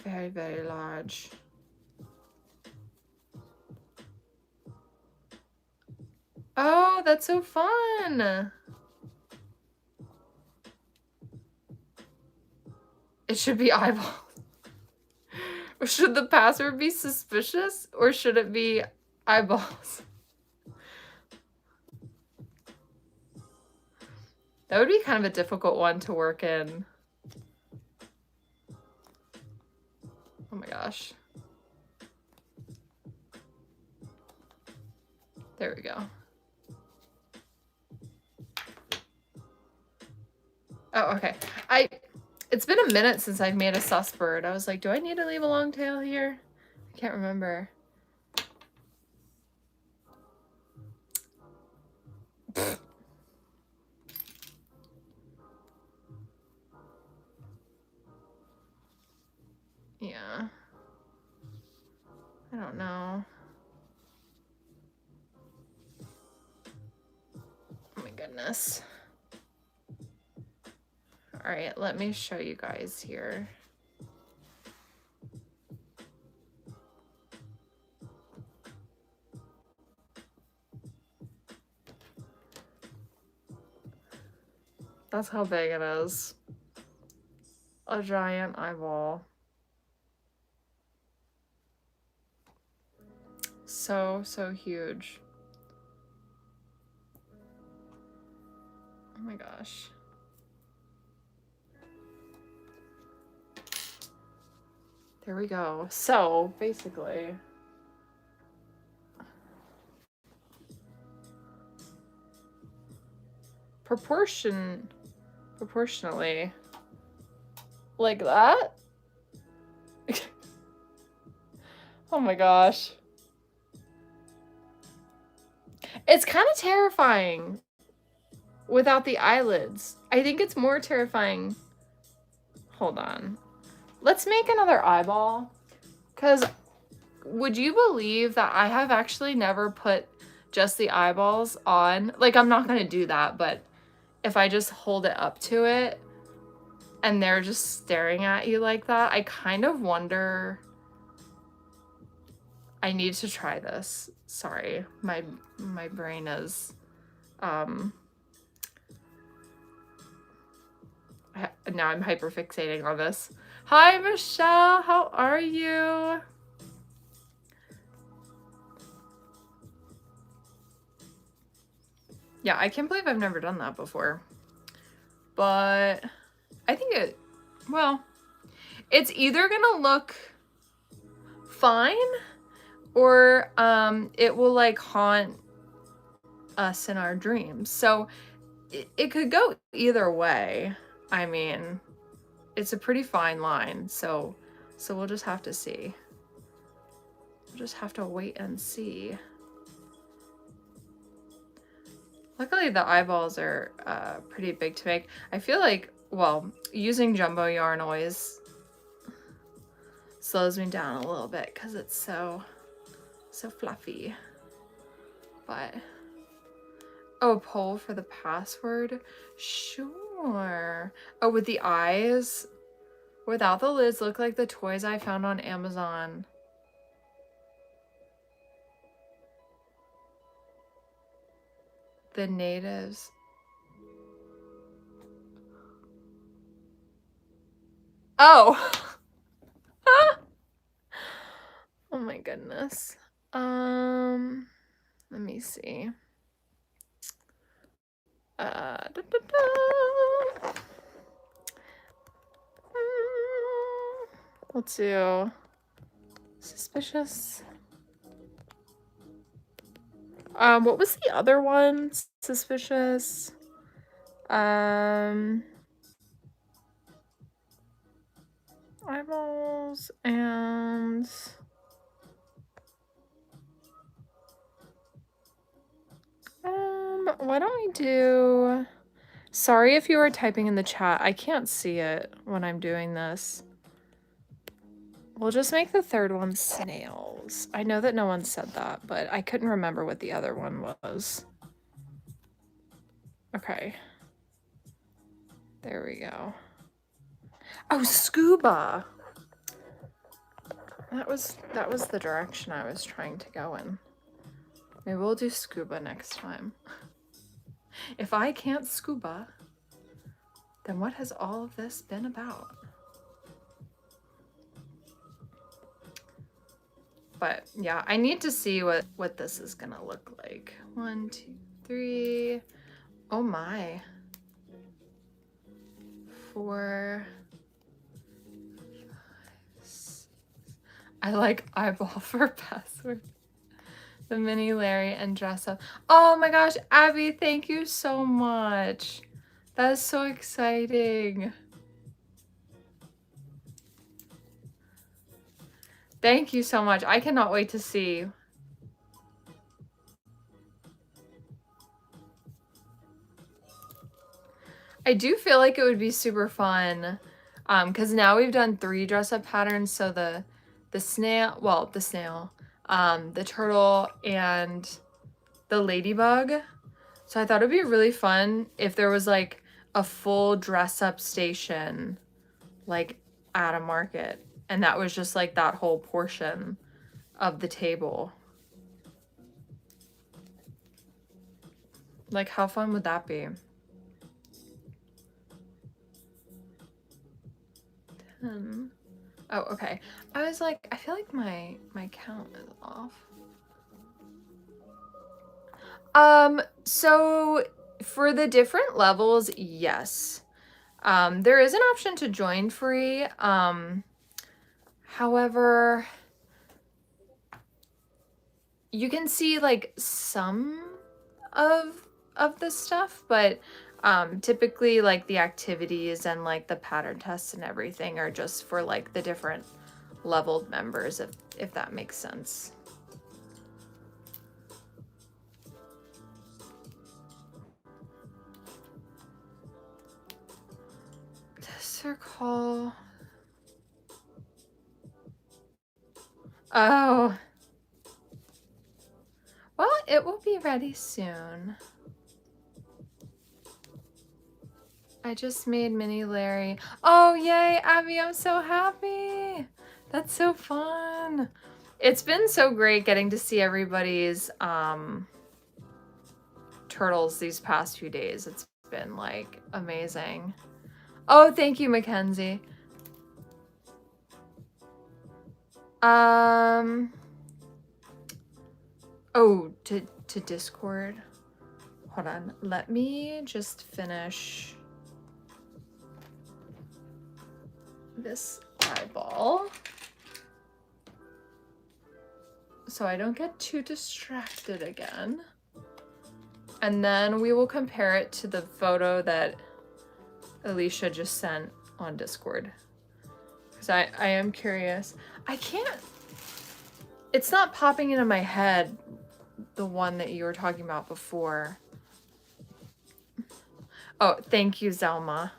Very, very large. Oh, that's so fun. It should be eyeballs. Should the password be suspicious or should it be eyeballs? That would be kind of a difficult one to work in. Oh my gosh. There we go. Oh, okay. It's been a minute since I've made a sus bird. I was like, do I need to leave a long tail here? I can't remember. Yeah. I don't know. Oh my goodness. All right, let me show you guys here. That's how big it is. A giant eyeball. So huge. Oh my gosh. There we go. So basically, proportionally, like that. Oh my gosh. It's kind of terrifying without the eyelids. I think it's more terrifying. Hold on. Let's make another eyeball. Because would you believe that I have actually never put just the eyeballs on? Like, I'm not going to do that, but if I just hold it up to it and they're just staring at you like that, I kind of wonder. I need to try this. Sorry, my brain is now I'm hyperfixating on this. Hi Michelle, how are you? Yeah, I can't believe I've never done that before. But I think well, it's either gonna look fine or it will like haunt us in our dreams. So it could go either way. I mean, it's a pretty fine line. So we'll just have to see. We'll just have to wait and see. Luckily the eyeballs are pretty big to make. I feel like, well, using jumbo yarn always slows me down a little bit because it's so fluffy. But oh, poll for the password? Sure. Oh, with the eyes without the lids, look like the toys I found on Amazon. The natives. Oh. Oh my goodness. Let me see. Da, da, da. Let's do suspicious. What was the other one? Suspicious. Eyeballs and why don't we do, sorry if you are typing in the chat, I can't see it when I'm doing this. We'll just make the third one snails. I know that no one said that, but I couldn't remember what the other one was. Okay. There we go. Oh, scuba. That was the direction I was trying to go in. Maybe we'll do scuba next time. If I can't scuba, then what has all of this been about? But yeah, I need to see what this is gonna look like. 1, 2, 3. Oh my. 4, 5, 6. I like eyeball for password. The mini Larry and dress up. Oh my gosh, Abby, thank you so much. That is so exciting. Thank you so much. I cannot wait to see. I do feel like it would be super fun because now we've done 3 dress up patterns. So the snail, well, the snail, the turtle, and the ladybug. So I thought it'd be really fun if there was like a full dress up station like at a market, and that was just like that whole portion of the table. Like, how fun would that be? 10. Oh, okay. I was like, I feel like my count is off. So for the different levels, yes. There is an option to join free. However, you can see like some of the stuff, but typically like the activities and like the pattern tests and everything are just for like the different leveled members, if that makes sense. Circle. Oh. Well, it will be ready soon. I just made mini Larry. Oh, yay, Abby, I'm so happy. That's so fun. It's been so great getting to see everybody's turtles these past few days. It's been like amazing. Oh, thank you, Mackenzie. Oh, to Discord. Hold on. Let me just finish this eyeball so I don't get too distracted again. And then we will compare it to the photo that Alicia just sent on Discord. Because I am curious. I can't... It's not popping into my head, the one that you were talking about before. Oh, thank you, Zelma.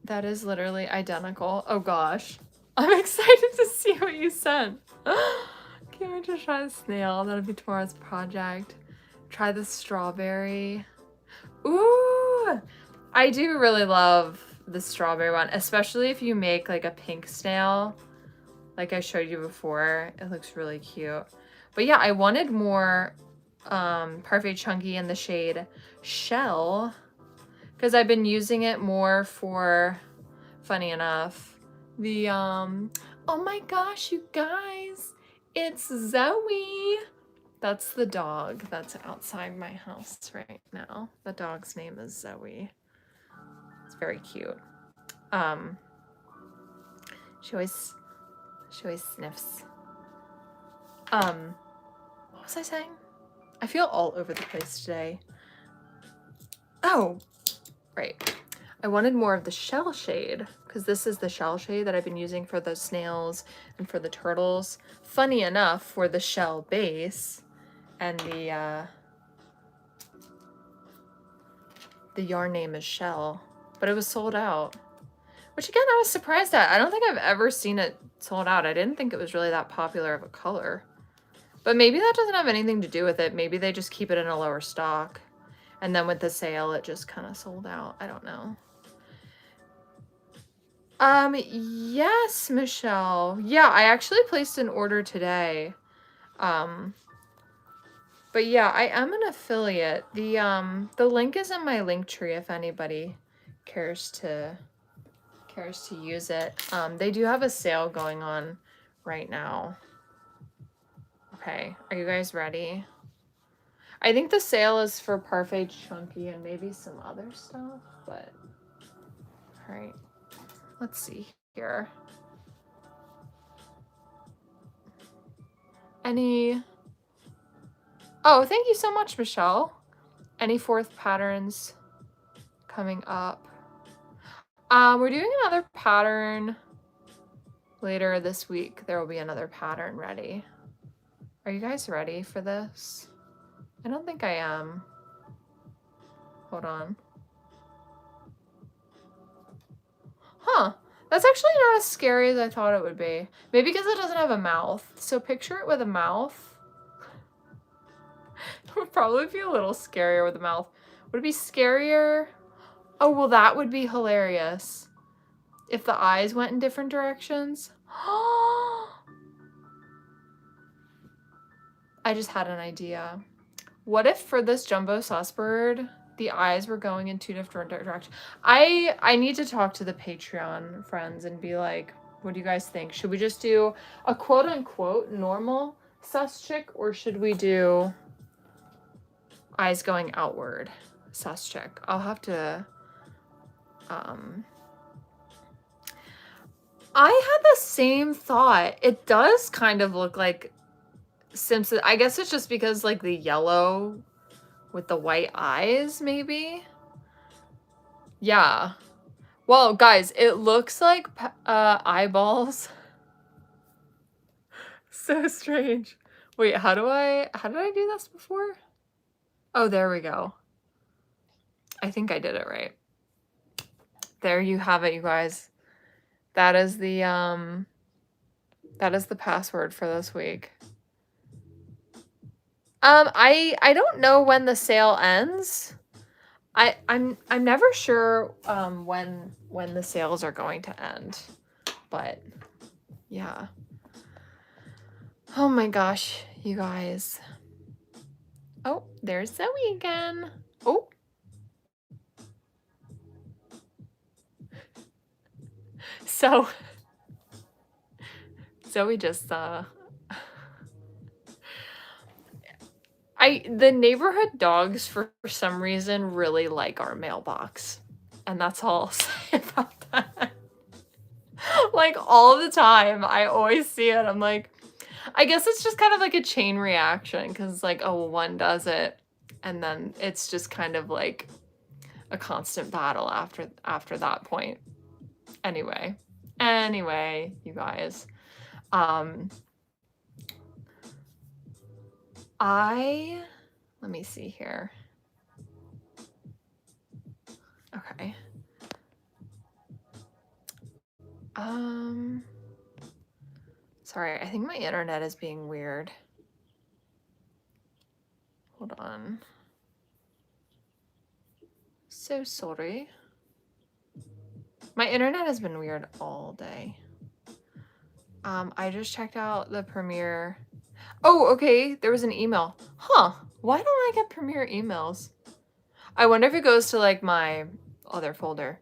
That is literally identical. Oh gosh. I'm excited to see what you sent. Can't wait to try the snail. That'll be tomorrow's project. Try the strawberry. Ooh! I do really love the strawberry one, especially if you make like a pink snail, like I showed you before. It looks really cute. But yeah, I wanted more Parfait Chunky in the shade Shell, because I've been using it more for, funny enough, the oh my gosh, you guys, it's Zoe. That's the dog that's outside my house right now. The dog's name is Zoe. It's very cute. She always sniffs. What was I saying? I feel all over the place today. Oh, right. I wanted more of the shell shade, because this is the shell shade that I've been using for the snails and for the turtles. Funny enough, for the shell base and the yarn name is Shell, but it was sold out. Which again, I was surprised at. I don't think I've ever seen it sold out. I didn't think it was really that popular of a color. But maybe that doesn't have anything to do with it. Maybe they just keep it in a lower stock. And then with the sale, it just kind of sold out. I don't know. Yes, Michelle. Yeah, I actually placed an order today. But yeah, I am an affiliate. The link is in my link tree if anybody cares to use it. They do have a sale going on right now. Okay, are you guys ready? I think the sale is for Parfait Chunky and maybe some other stuff, but all right, let's see here. Oh, thank you so much, Michelle. Any fourth patterns coming up? We're doing another pattern later this week. There will be another pattern ready. Are you guys ready for this? I don't think I am. Hold on. Huh. That's actually not as scary as I thought it would be. Maybe because it doesn't have a mouth. So picture it with a mouth. It would probably be a little scarier with a mouth. Would it be scarier? Oh, well, that would be hilarious. If the eyes went in different directions. I just had an idea. What if for this jumbo saucebird, the eyes were going in two different directions? I need to talk to the Patreon friends and be like, what do you guys think? Should we just do a quote-unquote normal sus chick, or should we do eyes going outward sus chick? I'll have to... I had the same thought. It does kind of look like Simpson. I guess it's just because like the yellow with the white eyes, maybe. Yeah. Well, guys, it looks like eyeballs. So strange. Wait, how did I do this before? Oh, there we go. I think I did it right. There you have it, you guys. That is the password for this week. I don't know when the sale ends. I'm never sure when the sales are going to end, but yeah. Oh my gosh, you guys. Oh, there's Zoe again. Oh. So Zoe just the neighborhood dogs for some reason really like our mailbox. And that's all I'll say about that. Like all the time, I always see it. I'm like, I guess it's just kind of like a chain reaction, because like, oh, well, one does it, and then it's just kind of like a constant battle after that point. Anyway, you guys, let me see here. Okay. Sorry, I think my internet is being weird. Hold on. So sorry. My internet has been weird all day. I just checked out the Premiere. Oh, okay, there was an email. Huh, why don't I get Premiere emails? I wonder if it goes to like my other folder.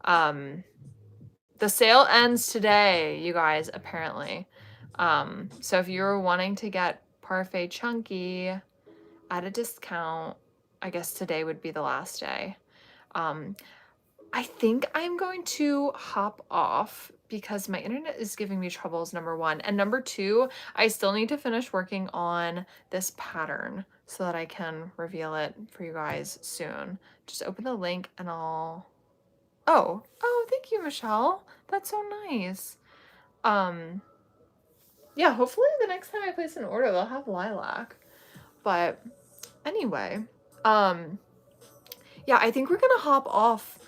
The sale ends today, you guys, apparently. So if you're wanting to get Parfait Chunky at a discount, I guess today would be the last day. I think I'm going to hop off because my internet is giving me troubles, number one. And number two, I still need to finish working on this pattern so that I can reveal it for you guys soon. Just open the link and I'll... Oh, thank you, Michelle. That's so nice. Yeah, hopefully the next time I place an order, they'll have lilac. But anyway, yeah, I think we're gonna hop off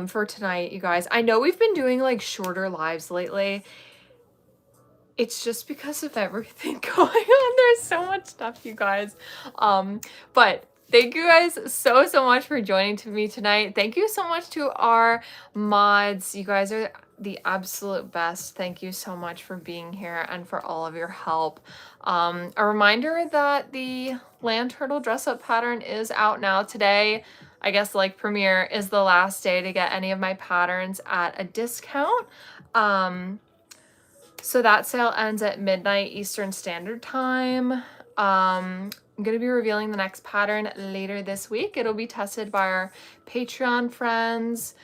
for tonight, you guys. I know we've been doing like shorter lives lately. It's just because of everything going on. There's so much stuff, you guys. But thank you guys so much for joining me tonight. Thank you so much to our mods. You guys are the absolute best. Thank you so much for being here and for all of your help. A reminder that the land turtle dress up pattern is out now today. I guess like Premiere is the last day to get any of my patterns at a discount. So that sale ends at midnight Eastern Standard Time. I'm going to be revealing the next pattern later this week. It'll be tested by our Patreon friends.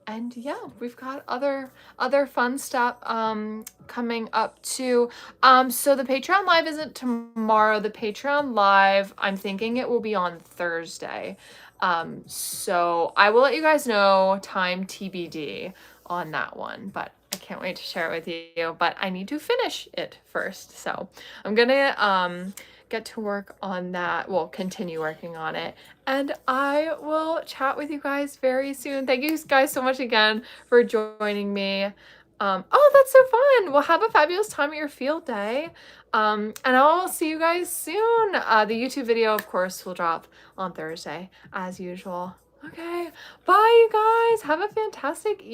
And yeah, we've got other fun stuff coming up too. So the Patreon live isn't tomorrow. The Patreon live, I'm thinking it will be on Thursday. So I will let you guys know time TBD on that one, but I can't wait to share it with you. But I need to finish it first. So I'm gonna get to work on that. We'll continue working on it. And I will chat with you guys very soon. Thank you guys so much again for joining me. Oh, that's so fun. Well, have a fabulous time at your field day. And I'll see you guys soon. The YouTube video, of course, will drop on Thursday as usual. Okay, bye you guys. Have a fantastic evening.